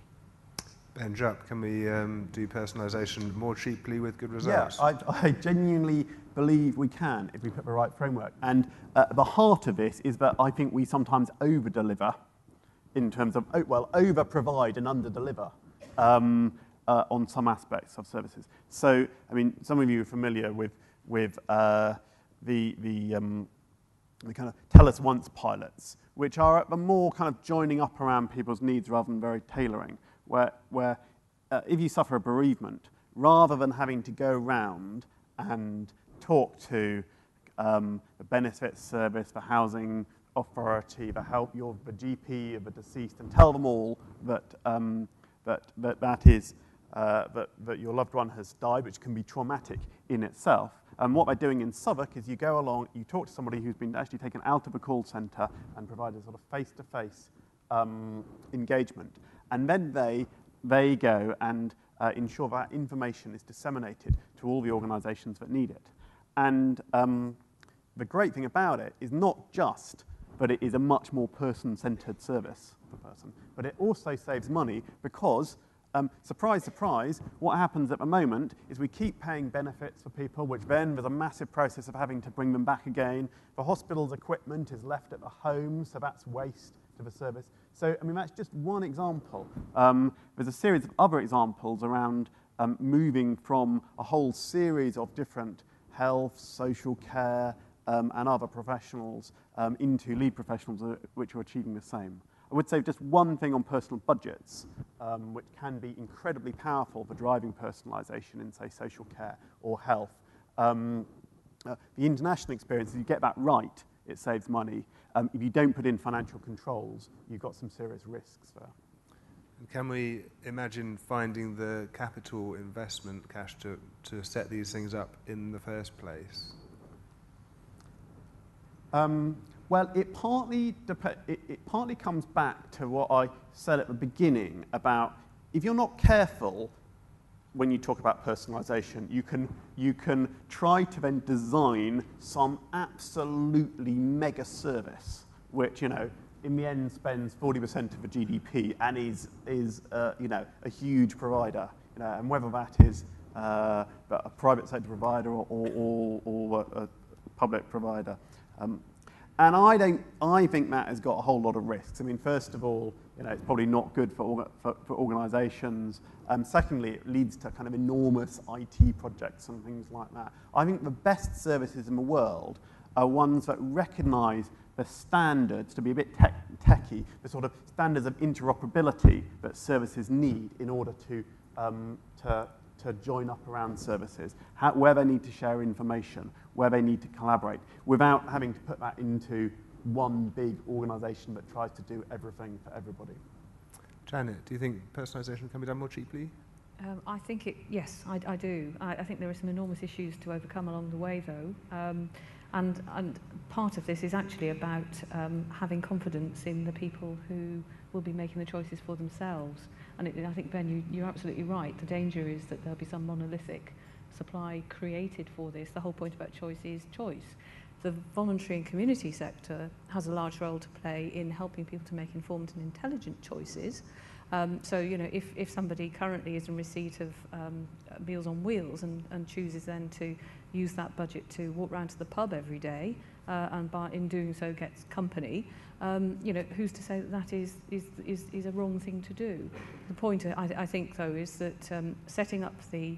[SPEAKER 1] Ben Jupp, can we do personalisation more cheaply with good results?
[SPEAKER 5] Yeah, I genuinely believe we can if we put the right framework. And the heart of this is that I think we sometimes over-deliver in terms of, over-provide and under-deliver on some aspects of services. So, I mean, some of you are familiar with the kind of tell us once pilots, which are at the more kind of joining up around people's needs rather than very tailoring, where if you suffer a bereavement, rather than having to go round and talk to the benefits service, the housing authority, the GP of the deceased, and tell them all that that your loved one has died, which can be traumatic in itself. And what they're doing in Southwark is you go along, you talk to somebody who's been actually taken out of a call centre and provide a sort of face-to-face engagement. And then they go and ensure that information is disseminated to all the organisations that need it. And the great thing about it is not just that it is a much more person-centred service per person, but it also saves money because surprise, surprise, what happens at the moment is we keep paying benefits for people, which then there's a massive process of having to bring them back again. The hospital's equipment is left at the home, so that's waste to the service. So, I mean, that's just one example. There's a series of other examples around moving from a whole series of different health, social care, and other professionals into lead professionals which are achieving the same. I would say just one thing on personal budgets, which can be incredibly powerful for driving personalisation in, say, social care or health. The international experience, if you get that right, it saves money. If you don't put in financial controls, you've got some serious risks there.
[SPEAKER 1] And can we imagine finding the capital investment cash to set these things up in the first place?
[SPEAKER 5] Well, it partly comes back to what I said at the beginning about if you're not careful when you talk about personalisation, you can try to then design some absolutely mega service, which, you know, in the end spends 40% of the GDP and is you know, a huge provider, you know, and whether that is a private sector provider or a public provider. And I think that has got a whole lot of risks. I mean, first of all, you know, it's probably not good for organisations. Secondly, it leads to kind of enormous IT projects and things like that. I think the best services in the world are ones that recognise the standards, to be a bit techy, the sort of standards of interoperability that services need in order to join up around services, where they need to share information, where they need to collaborate, without having to put that into one big organisation that tries to do everything for everybody.
[SPEAKER 1] Janet, do you think personalisation can be done more cheaply?
[SPEAKER 3] I think yes, I do. I think there are some enormous issues to overcome along the way, though. And part of this is actually about having confidence in the people who will be making the choices for themselves. And I think, Ben, you're absolutely right. The danger is that there'll be some monolithic supply created for this. The whole point about choice is choice. The voluntary and community sector has a large role to play in helping people to make informed and intelligent choices. So, you know, if somebody currently is in receipt of Meals on Wheels and chooses then to use that budget to walk round to the pub every day and in doing so gets company, you know, who's to say that that is a wrong thing to do? The point, I think, though, is that setting up the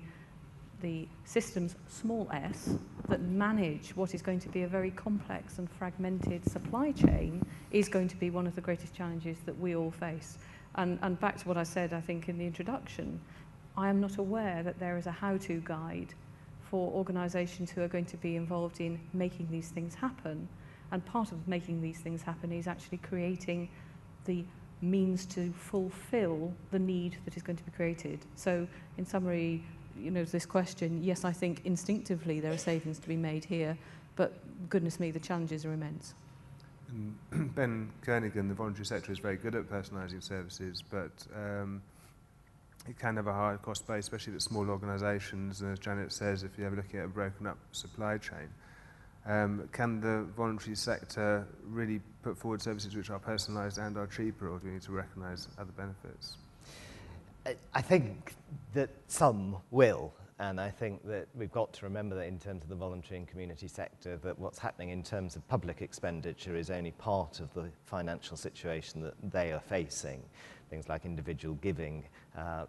[SPEAKER 3] systems, small s, that manage what is going to be a very complex and fragmented supply chain is going to be one of the greatest challenges that we all face. And back to what I said, I think, in the introduction, I am not aware that there is a how-to guide for organisations who are going to be involved in making these things happen. And part of making these things happen is actually creating the means to fulfil the need that is going to be created. So, in summary, you know, this question, yes, I think instinctively there are savings to be made here, but goodness me, the challenges are immense.
[SPEAKER 1] And Ben Kernigan, the voluntary sector is very good at personalising services, but it can have a higher cost base, especially at small organisations. And as Janet says, if you're ever looking at a broken up supply chain, can the voluntary sector really put forward services which are personalised and are cheaper, or do we need to recognise other benefits?
[SPEAKER 6] I think that some will, and I think that we've got to remember that in terms of the voluntary and community sector, that what's happening in terms of public expenditure is only part of the financial situation that they are facing. Things like individual giving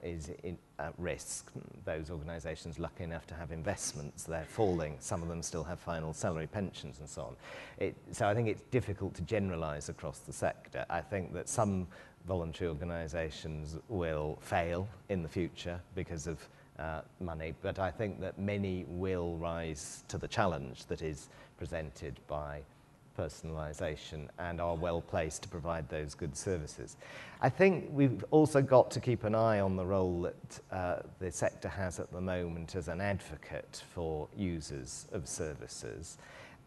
[SPEAKER 6] is at risk. Those organisations lucky enough to have investments, they're falling. Some of them still have final salary pensions and so on. So I think it's difficult to generalise across the sector. I think that some voluntary organisations will fail in the future because of money, but I think that many will rise to the challenge that is presented by personalisation and are well placed to provide those good services. I think we've also got to keep an eye on the role that the sector has at the moment as an advocate for users of services,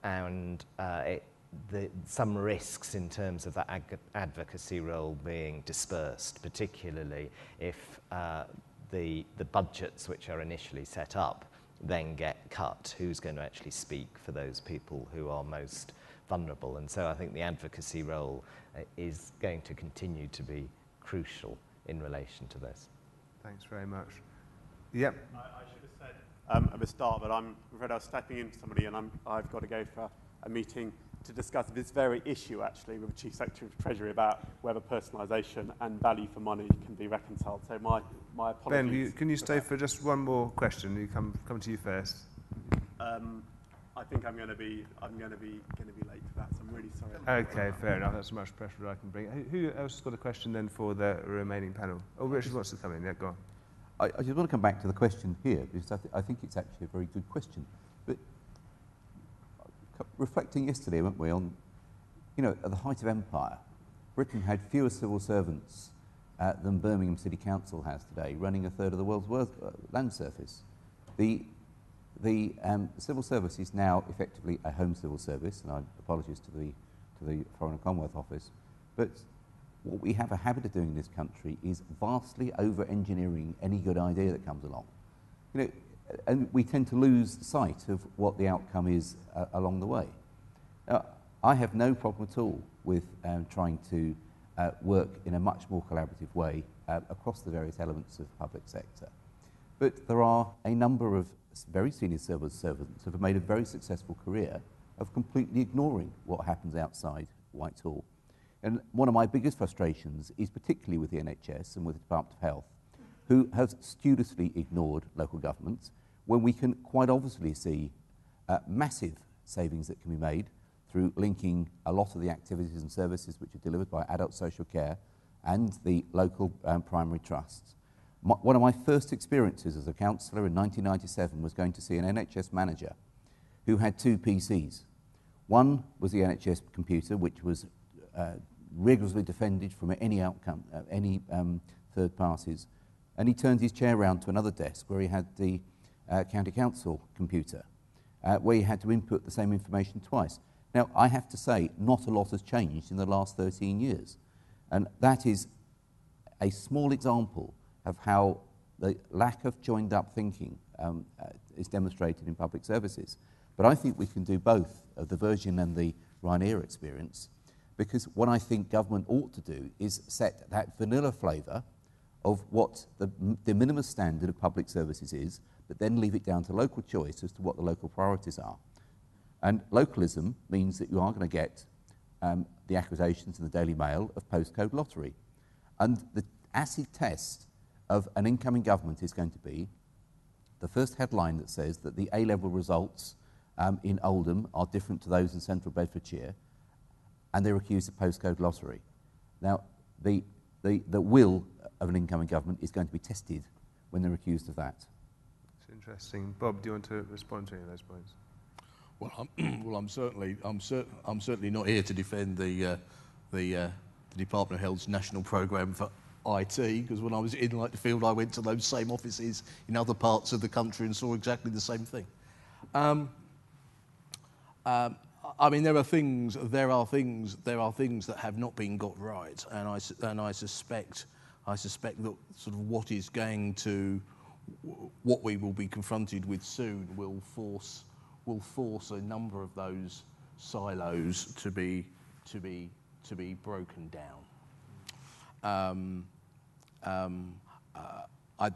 [SPEAKER 6] and some risks in terms of that advocacy role being dispersed, particularly if the budgets which are initially set up then get cut. Who's going to actually speak for those people who are most vulnerable? And so I think the advocacy role is going to continue to be crucial in relation to this.
[SPEAKER 1] Thanks very much. Yep.
[SPEAKER 5] I should have said at the start, but I'm afraid I was stepping in for somebody, and I've got to go for a meeting to discuss this very issue, actually, with the Chief Secretary of Treasury about whether personalisation and value for money can be reconciled. So my apologies.
[SPEAKER 1] Ben, can you stay for just one more question? You come to you first.
[SPEAKER 5] I think I'm going to be late for that, so I'm really sorry.
[SPEAKER 1] Okay, fair enough. That's as much pressure as I can bring. Who else has got a question then for the remaining panel? Oh, Richard wants to come in. Yeah, go on.
[SPEAKER 4] I just want to come back to the question here, because I think it's actually a very good question. But reflecting yesterday, weren't we, on, you know, at the height of empire, Britain had fewer civil servants than Birmingham City Council has today, running a third of the world's land surface. The civil service is now effectively a home civil service, and I apologize to the Foreign and Commonwealth Office, but what we have a habit of doing in this country is vastly over-engineering any good idea that comes along. You know, and we tend to lose sight of what the outcome is along the way. I have no problem at all with trying to work in a much more collaborative way across the various elements of the public sector. But there are a number of very senior civil servants who have made a very successful career of completely ignoring what happens outside Whitehall. And one of my biggest frustrations is particularly with the NHS and with the Department of Health, who have studiously ignored local governments when we can quite obviously see massive savings that can be made through linking a lot of the activities and services which are delivered by adult social care and the local primary trusts. One of my first experiences as a councillor in 1997 was going to see an NHS manager who had two PCs. One was the NHS computer, which was rigorously defended from any outcome, any third parties, and he turned his chair round to another desk where he had the county council computer, where he had to input the same information twice. Now, I have to say, not a lot has changed in the last 13 years, and that is a small example of how the lack of joined-up thinking is demonstrated in public services. But I think we can do both the Virgin and the Ryanair experience, because what I think government ought to do is set that vanilla flavour of what the minimum standard of public services is, but then leave it down to local choice as to what the local priorities are. And localism means that you are going to get the accusations in the Daily Mail of postcode lottery. And the acid test of an incoming government is going to be the first headline that says that the A-level results in Oldham are different to those in central Bedfordshire, and they're accused of postcode lottery. Now, the will of an incoming government is going to be tested when they're accused of that.
[SPEAKER 1] It's interesting. Bob, do you want to respond to any of those points?
[SPEAKER 2] Well, I'm certainly not here to defend the Department of Health's national programme for IT, because when I was in the field, I went to those same offices in other parts of the country and saw exactly the same thing. I mean, there are things that have not been got right, and I suspect that sort of what we will be confronted with soon will force a number of those silos to be broken down. I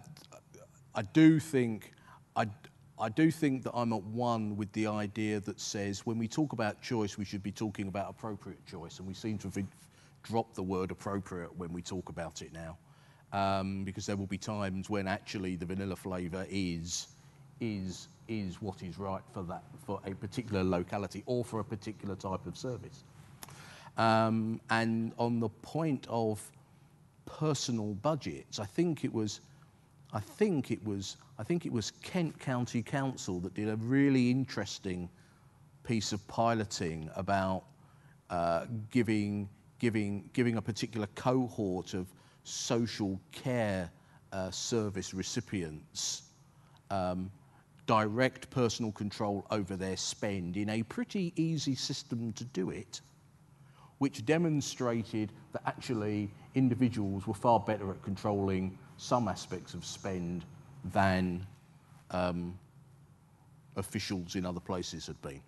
[SPEAKER 2] do think that I'm at one with the idea that says when we talk about choice, we should be talking about appropriate choice, and we seem to have dropped the word appropriate when we talk about it now, because there will be times when actually the vanilla flavour is what is right for a particular locality or for a particular type of service. And on the point of personal budgets, I think it was Kent County Council that did a really interesting piece of piloting about giving a particular cohort of social care service recipients direct personal control over their spend in a pretty easy system to do it, which demonstrated that actually individuals were far better at controlling some aspects of spend than officials in other places had been.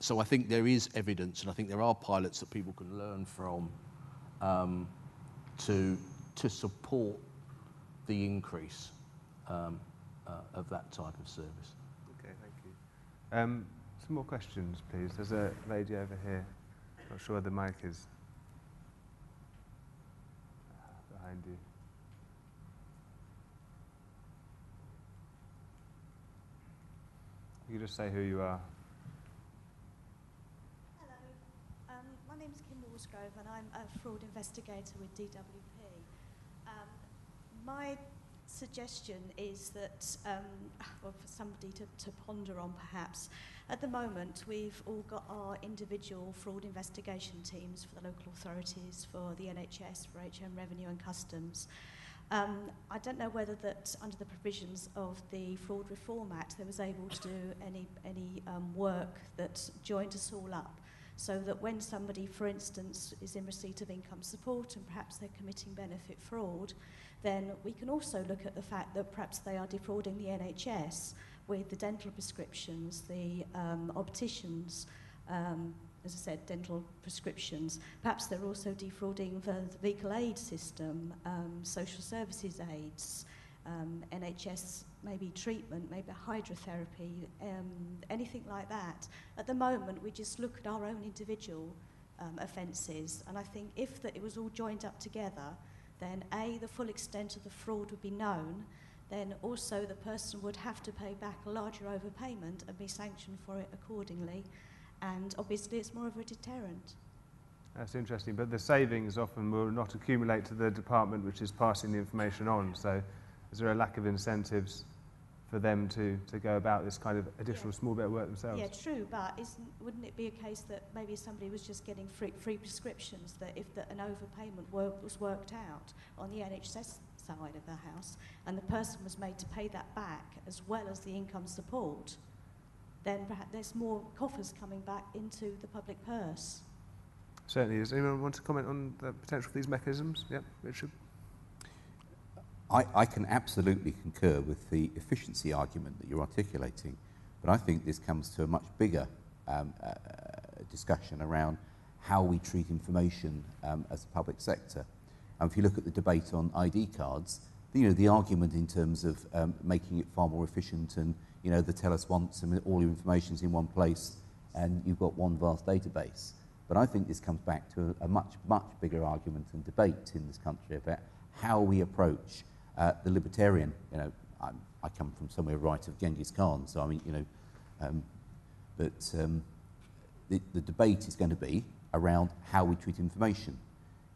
[SPEAKER 2] So I think there is evidence, and I think there are pilots that people can learn from to support the increase of that type of service.
[SPEAKER 1] Okay, thank you. Some more questions, please. There's a lady over here. Not sure where the mic is. Behind you. You can just say who you are.
[SPEAKER 8] Hello, my name is Kim Walsgrove and I'm a fraud investigator with DWP. My suggestion is that, well, for somebody to ponder on perhaps, at the moment we've all got our individual fraud investigation teams for the local authorities, for the NHS, for HM Revenue and Customs. I don't know whether that under the provisions of the Fraud Reform Act they was able to do any work that joined us all up, so that when somebody, for instance, is in receipt of income support and perhaps they're committing benefit fraud, then we can also look at the fact that perhaps they are defrauding the NHS with the dental prescriptions, the opticians, as I said, dental prescriptions. Perhaps they're also defrauding the legal aid system, social services aids, NHS maybe treatment, maybe hydrotherapy, anything like that. At the moment, we just look at our own individual offences, and I think if it was all joined up together, then A, the full extent of the fraud would be known, then also the person would have to pay back a larger overpayment and be sanctioned for it accordingly. And obviously it's more of a deterrent.
[SPEAKER 1] That's interesting, but the savings often will not accumulate to the department which is passing the information on. So is there a lack of incentives for them to go about this kind of additional small bit of work themselves?
[SPEAKER 8] Yeah, true, but wouldn't it be a case that maybe somebody was just getting free prescriptions, that if an overpayment was worked out on the NHS side of the house and the person was made to pay that back as well as the income support, then perhaps there's more coffers coming back into the public purse.
[SPEAKER 1] Certainly. Does anyone want to comment on the potential for these mechanisms? Yep, Richard.
[SPEAKER 4] I can absolutely concur with the efficiency argument that you're articulating, but I think this comes to a much bigger discussion around how we treat information as a public sector. And if you look at the debate on ID cards, the argument in terms of making it far more efficient and, the tell us once and all your information's in one place and you've got one vast database. But I think this comes back to a much, much bigger argument and debate in this country about how we approach the libertarian. I come from somewhere right of Genghis Khan, so I mean, the debate is going to be around how we treat information.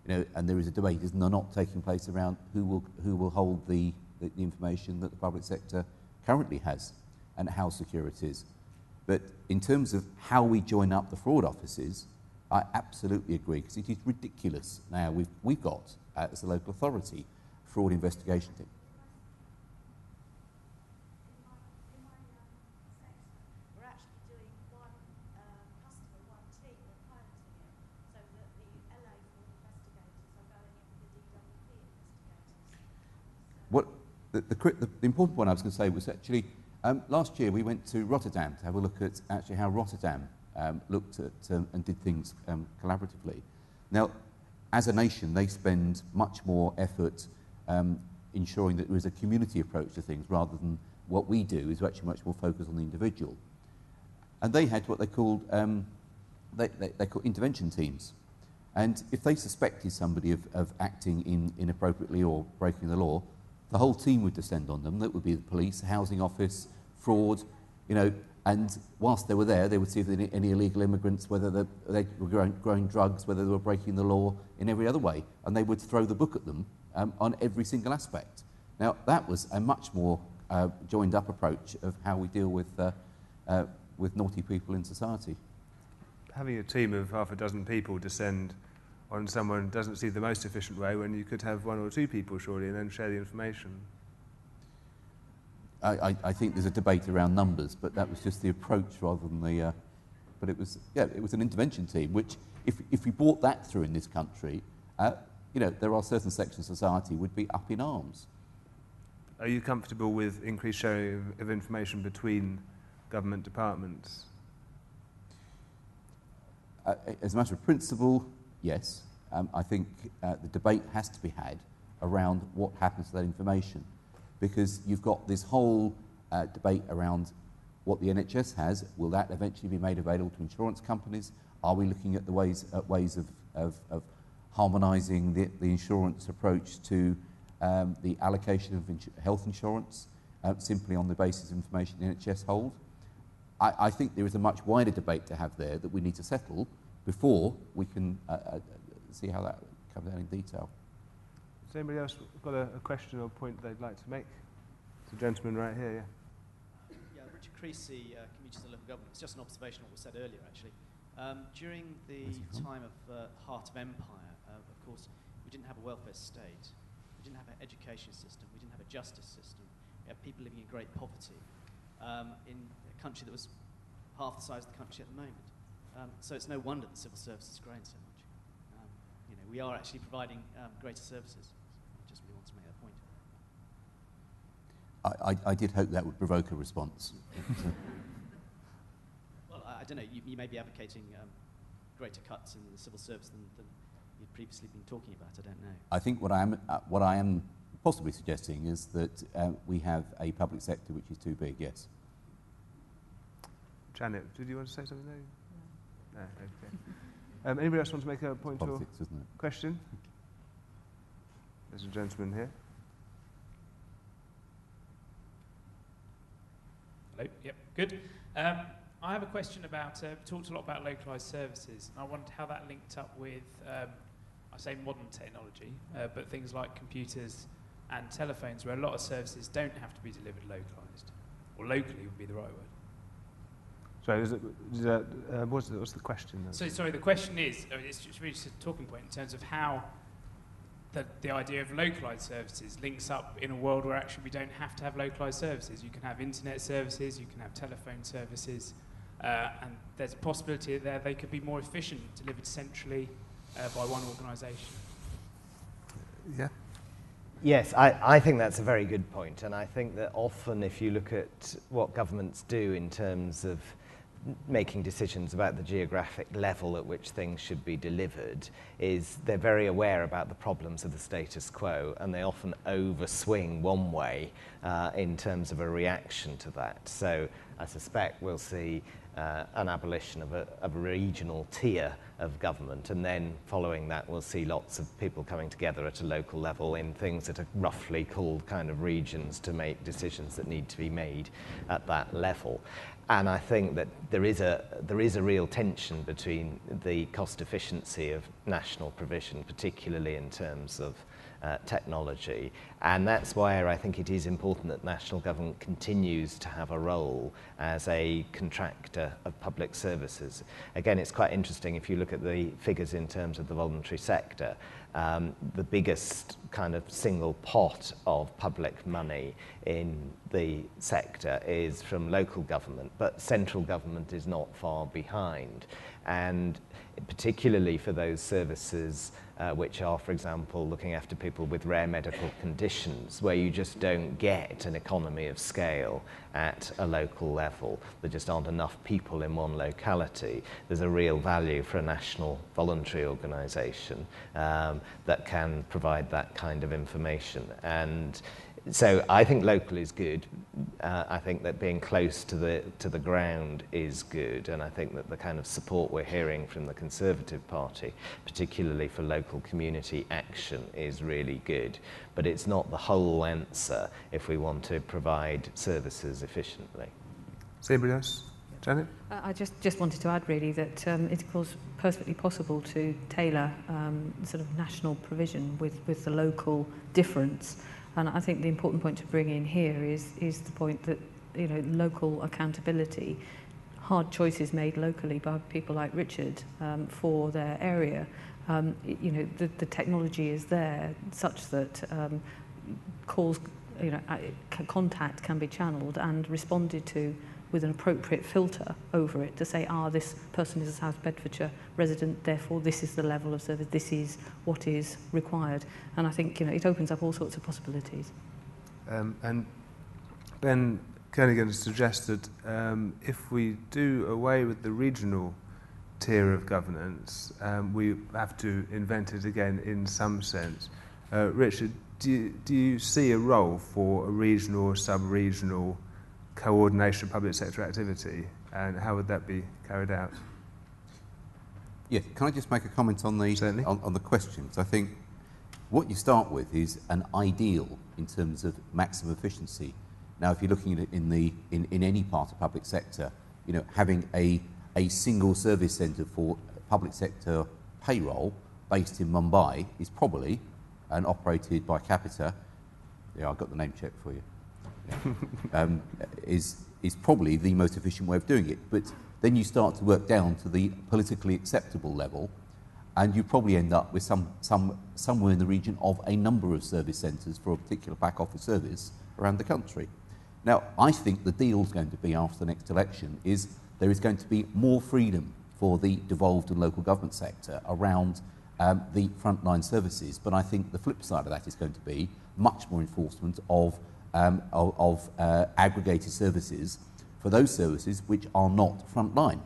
[SPEAKER 4] And there is a debate, isn't there, not taking place around who will hold the information that the public sector currently has and how secure it is. But in terms of how we join up the fraud offices, I absolutely agree, because it is ridiculous now. We've got, as a local authority, fraud investigation team.
[SPEAKER 8] We're actually doing one customer, one team, we're piloting it, so that the LA fraud investigators are going in with the DWP investigators.
[SPEAKER 4] The important point I was going to say was actually, last year we went to Rotterdam to have a look at actually how Rotterdam looked at and did things collaboratively. Now, as a nation, they spend much more effort ensuring that there is a community approach to things rather than what we do is actually much more focused on the individual. And they had what they called they call intervention teams. And if they suspected somebody of acting inappropriately or breaking the law, the whole team would descend on them. That would be the police, housing office, fraud, and whilst they were there, they would see if there were any illegal immigrants, whether they were growing drugs, whether they were breaking the law in every other way, and they would throw the book at them on every single aspect. Now, that was a much more joined-up approach of how we deal with naughty people in society.
[SPEAKER 1] Having a team of half a dozen people descend on someone doesn't seem the most efficient way, when you could have one or two people, surely, and then share the information.
[SPEAKER 4] I think there's a debate around numbers, but that was just the approach rather than the... but it was an intervention team, which, if we brought that through in this country, there are certain sections of society would be up in arms.
[SPEAKER 1] Are you comfortable with increased sharing of information between government departments?
[SPEAKER 4] As a matter of principle, yes. I think the debate has to be had around what happens to that information, because you've got this whole debate around what the NHS has. Will that eventually be made available to insurance companies? Are we looking at the ways of harmonising the insurance approach to the allocation of health insurance simply on the basis of information the NHS hold? I think there is a much wider debate to have there that we need to settle before we can see how that comes out in detail.
[SPEAKER 1] Has anybody else got a question or point they'd like to make? It's a gentleman right here, yeah.
[SPEAKER 9] Yeah, Richard Creasy, Commuters and Local Government. It's just an observation on what was said earlier, actually. During the time of Heart of Empire, of course, we didn't have a welfare state, we didn't have an education system, we didn't have a justice system. We had people living in great poverty in a country that was half the size of the country at the moment. So it's no wonder the civil service has grown so much. We are actually providing greater services. I just really want to make that point.
[SPEAKER 4] I did hope that would provoke a response.
[SPEAKER 9] Well, I don't know, you may be advocating greater cuts in the civil service than you'd previously been talking about, I don't know.
[SPEAKER 4] I think what I am possibly suggesting is that we have a public sector which is too big, yes.
[SPEAKER 1] Janet, did you want to say something there? No, okay. Anybody else want to make a point
[SPEAKER 4] Politics,
[SPEAKER 1] or
[SPEAKER 4] isn't it?
[SPEAKER 1] question? There's a gentleman here.
[SPEAKER 10] Hello. Yep. Good. I have a question about. We talked a lot about localised services, and I wondered how that linked up with, I say modern technology, but things like computers and telephones, where a lot of services don't have to be delivered localised, or locally would be the right word.
[SPEAKER 1] Sorry, what's the question?
[SPEAKER 10] So, sorry, the question is, it's just really just a talking point in terms of how the idea of localised services links up in a world where actually we don't have to have localised services. You can have internet services, you can have telephone services, and there's a possibility that they could be more efficient, delivered centrally by one organisation.
[SPEAKER 1] Yeah.
[SPEAKER 6] Yes, I think that's a very good point, and I think that often if you look at what governments do in terms of making decisions about the geographic level at which things should be delivered, is they're very aware about the problems of the status quo, and they often overswing one way in terms of a reaction to that. So I suspect we'll see an abolition of a regional tier of government, and then following that we'll see lots of people coming together at a local level in things that are roughly called kind of regions to make decisions that need to be made at that level. And I think that there is a real tension between the cost efficiency of national provision, particularly in terms of technology, and that's where I think it is important that national government continues to have a role as a contractor of public services. Again, it's quite interesting if you look at the figures in terms of the voluntary sector. The biggest kind of single pot of public money in the sector is from local government, but central government is not far behind. And particularly for those services which are, for example, looking after people with rare medical conditions, where you just don't get an economy of scale at a local level. There just aren't enough people in one locality. There's a real value for a national voluntary organisation that can provide that kind of information. And so I think local is good. I think that being close to the ground is good, and I think that the kind of support we're hearing from the Conservative Party, particularly for local community action, is really good. But it's not the whole answer if we want to provide services efficiently.
[SPEAKER 1] Is anybody else? Janet?
[SPEAKER 3] I just wanted to add really that it's of course perfectly possible to tailor sort of national provision with the local difference. And I think the important point to bring in here is the point that, you know, local accountability, hard choices made locally by people like Richard for their area. You know, the technology is there such that calls, you know, contact can be channeled and responded to with an appropriate filter over it to say, this person is a South Bedfordshire resident, therefore this is the level of service, this is what is required. And I think, you know, it opens up all sorts of possibilities.
[SPEAKER 1] And Ben Kernigan suggested if we do away with the regional tier of governance, we have to invent it again in some sense. Richard, do you see a role for a regional or sub-regional coordination of public sector activity, and how would that be carried out?
[SPEAKER 4] Yeah, can I just make a comment on the questions? I think what you start with is an ideal in terms of maximum efficiency. Now, if you're looking at it in any part of public sector, you know, having a single service centre for public sector payroll based in Mumbai is probably, and operated by Capita, yeah, I've got the name check for you. Yeah. Is probably the most efficient way of doing it. But then you start to work down to the politically acceptable level, and you probably end up with somewhere in the region of a number of service centres for a particular back office service around the country. Now, I think the deal's going to be after the next election is there is going to be more freedom for the devolved and local government sector around the frontline services, but I think the flip side of that is going to be much more enforcement of aggregated services for those services which are not frontline.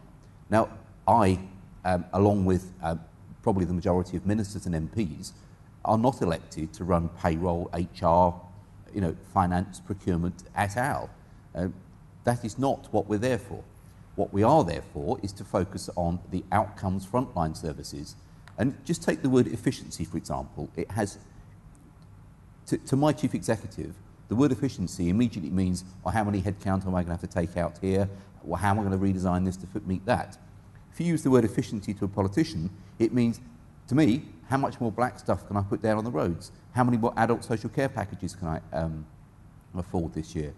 [SPEAKER 4] Now, I, along with probably the majority of ministers and MPs, are not elected to run payroll, HR, you know, finance, procurement at all. That is not what we're there for. What we are there for is to focus on the outcomes frontline services. And just take the word efficiency, for example. It has, to my chief executive, the word efficiency immediately means, well, how many headcount am I going to have to take out here? Well, how am I going to redesign this to meet that? If you use the word efficiency to a politician, it means, to me, how much more black stuff can I put down on the roads? How many more adult social care packages can I afford this year?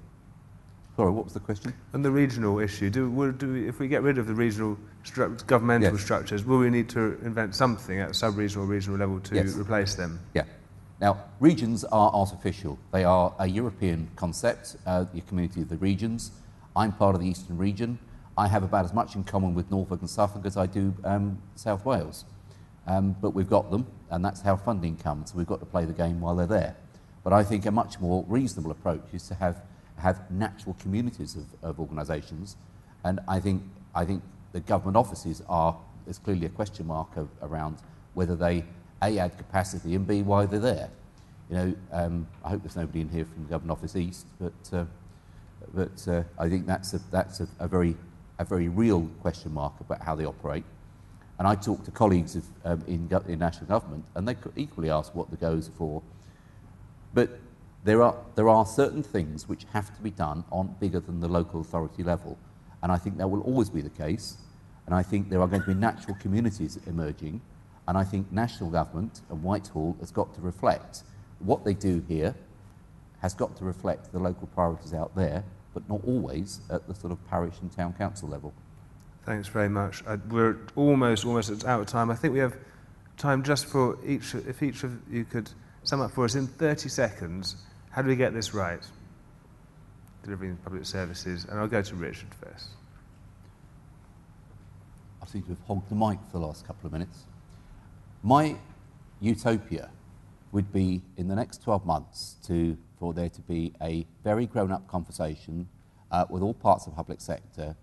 [SPEAKER 4] Sorry, what was the question?
[SPEAKER 1] And the regional issue, if we get rid of the regional governmental structures, will we need to invent something at sub-regional or regional level to replace them?
[SPEAKER 4] Yeah. Now, regions are artificial. They are a European concept, the community of the regions. I'm part of the Eastern region. I have about as much in common with Norfolk and Suffolk as I do South Wales. But we've got them, and that's how funding comes. So we've got to play the game while they're there. But But I think a much more reasonable approach is to have natural communities of organisations, and I think the government offices there's clearly a question mark around whether they A, add capacity, and B, why they're there. You know, I hope there's nobody in here from the Government Office East, but I think that's a very real question mark about how they operate. And I talk to colleagues in national government, and they could equally ask what the goes are for. But there are certain things which have to be done on bigger than the local authority level, and I think that will always be the case. And I think there are going to be natural communities emerging, and I think national government and Whitehall has got to reflect what they do here has got to reflect the local priorities out there, but not always at the sort of parish and town council level.
[SPEAKER 1] Thanks very much. We're almost out of time. I think we have time just for if each of you could sum up for us in 30 seconds, how do we get this right? Delivering public services, and I'll go to Richard first.
[SPEAKER 4] I seem to have hogged the mic for the last couple of minutes. My utopia would be in the next 12 months for there to be a very grown-up conversation with all parts of the public sector,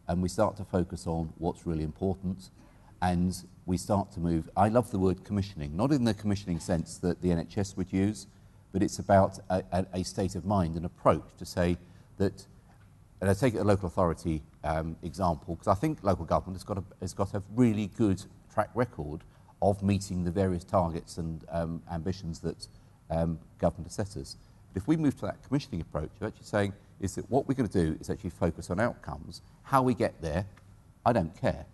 [SPEAKER 4] and we start to focus on what's really important, and we start to move. I love the word commissioning, not in the commissioning sense that the NHS would use, but it's about a state of mind, an approach to say that, and I take a local authority example, because I think local government has got a really good track record of meeting the various targets and ambitions that government has set us. But if we move to that commissioning approach, you're actually saying is that what we're going to do is actually focus on outcomes. How we get there, I don't care.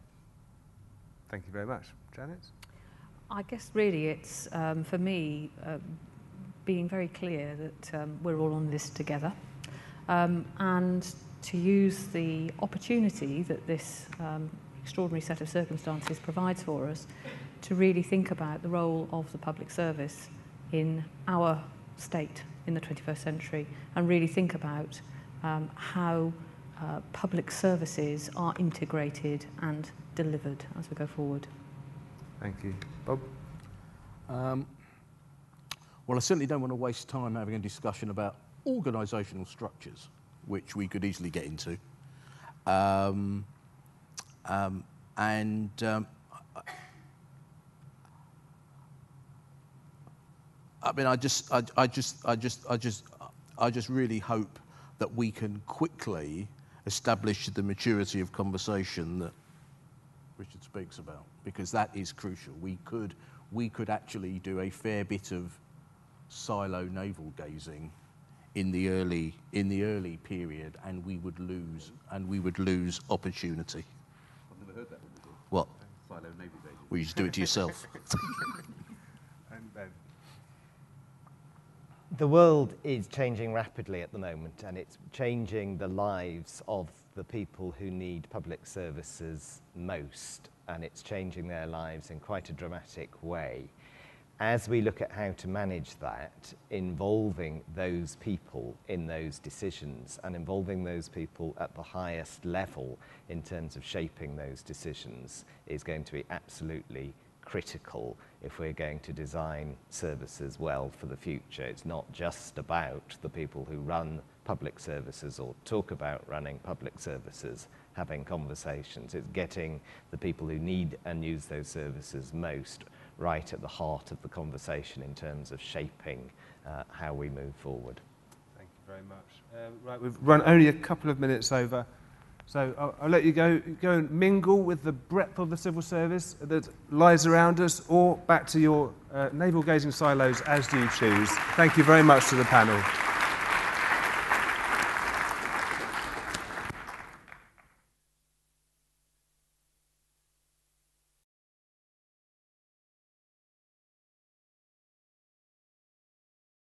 [SPEAKER 1] Thank you very much. Janet?
[SPEAKER 3] I guess really it's, for me, being very clear that we're all on this together, and to use the opportunity that this extraordinary set of circumstances provides for us to really think about the role of the public service in our state in the 21st century, and really think about how public services are integrated and delivered as we go forward.
[SPEAKER 1] Thank you. Bob?
[SPEAKER 2] Well, I certainly don't want to waste time having a discussion about organisational structures, which we could easily get into. I mean, I just really hope that we can quickly establish the maturity of conversation that Richard speaks about, because that is crucial. We could actually do a fair bit of silo navel gazing in the early period, and we would lose opportunity.
[SPEAKER 4] I've never heard that one before.
[SPEAKER 2] What?
[SPEAKER 4] Silo navel gazing.
[SPEAKER 2] Well, you just do it to yourself.
[SPEAKER 1] And Ben?
[SPEAKER 6] The world is changing rapidly at the moment, and it's changing the lives of the people who need public services most, and it's changing their lives in quite a dramatic way. As we look at how to manage that, involving those people in those decisions and involving those people at the highest level in terms of shaping those decisions is going to be absolutely critical if we're going to design services well for the future. It's not just about the people who run public services or talk about running public services having conversations. It's getting the people who need and use those services most right at the heart of the conversation in terms of shaping how we move forward.
[SPEAKER 1] Thank you very much. Right, we've run only a couple of minutes over, so I'll let you go and mingle with the breadth of the civil service that lies around us, or back to your navel-gazing silos, as do you choose. Thank you very much to the panel.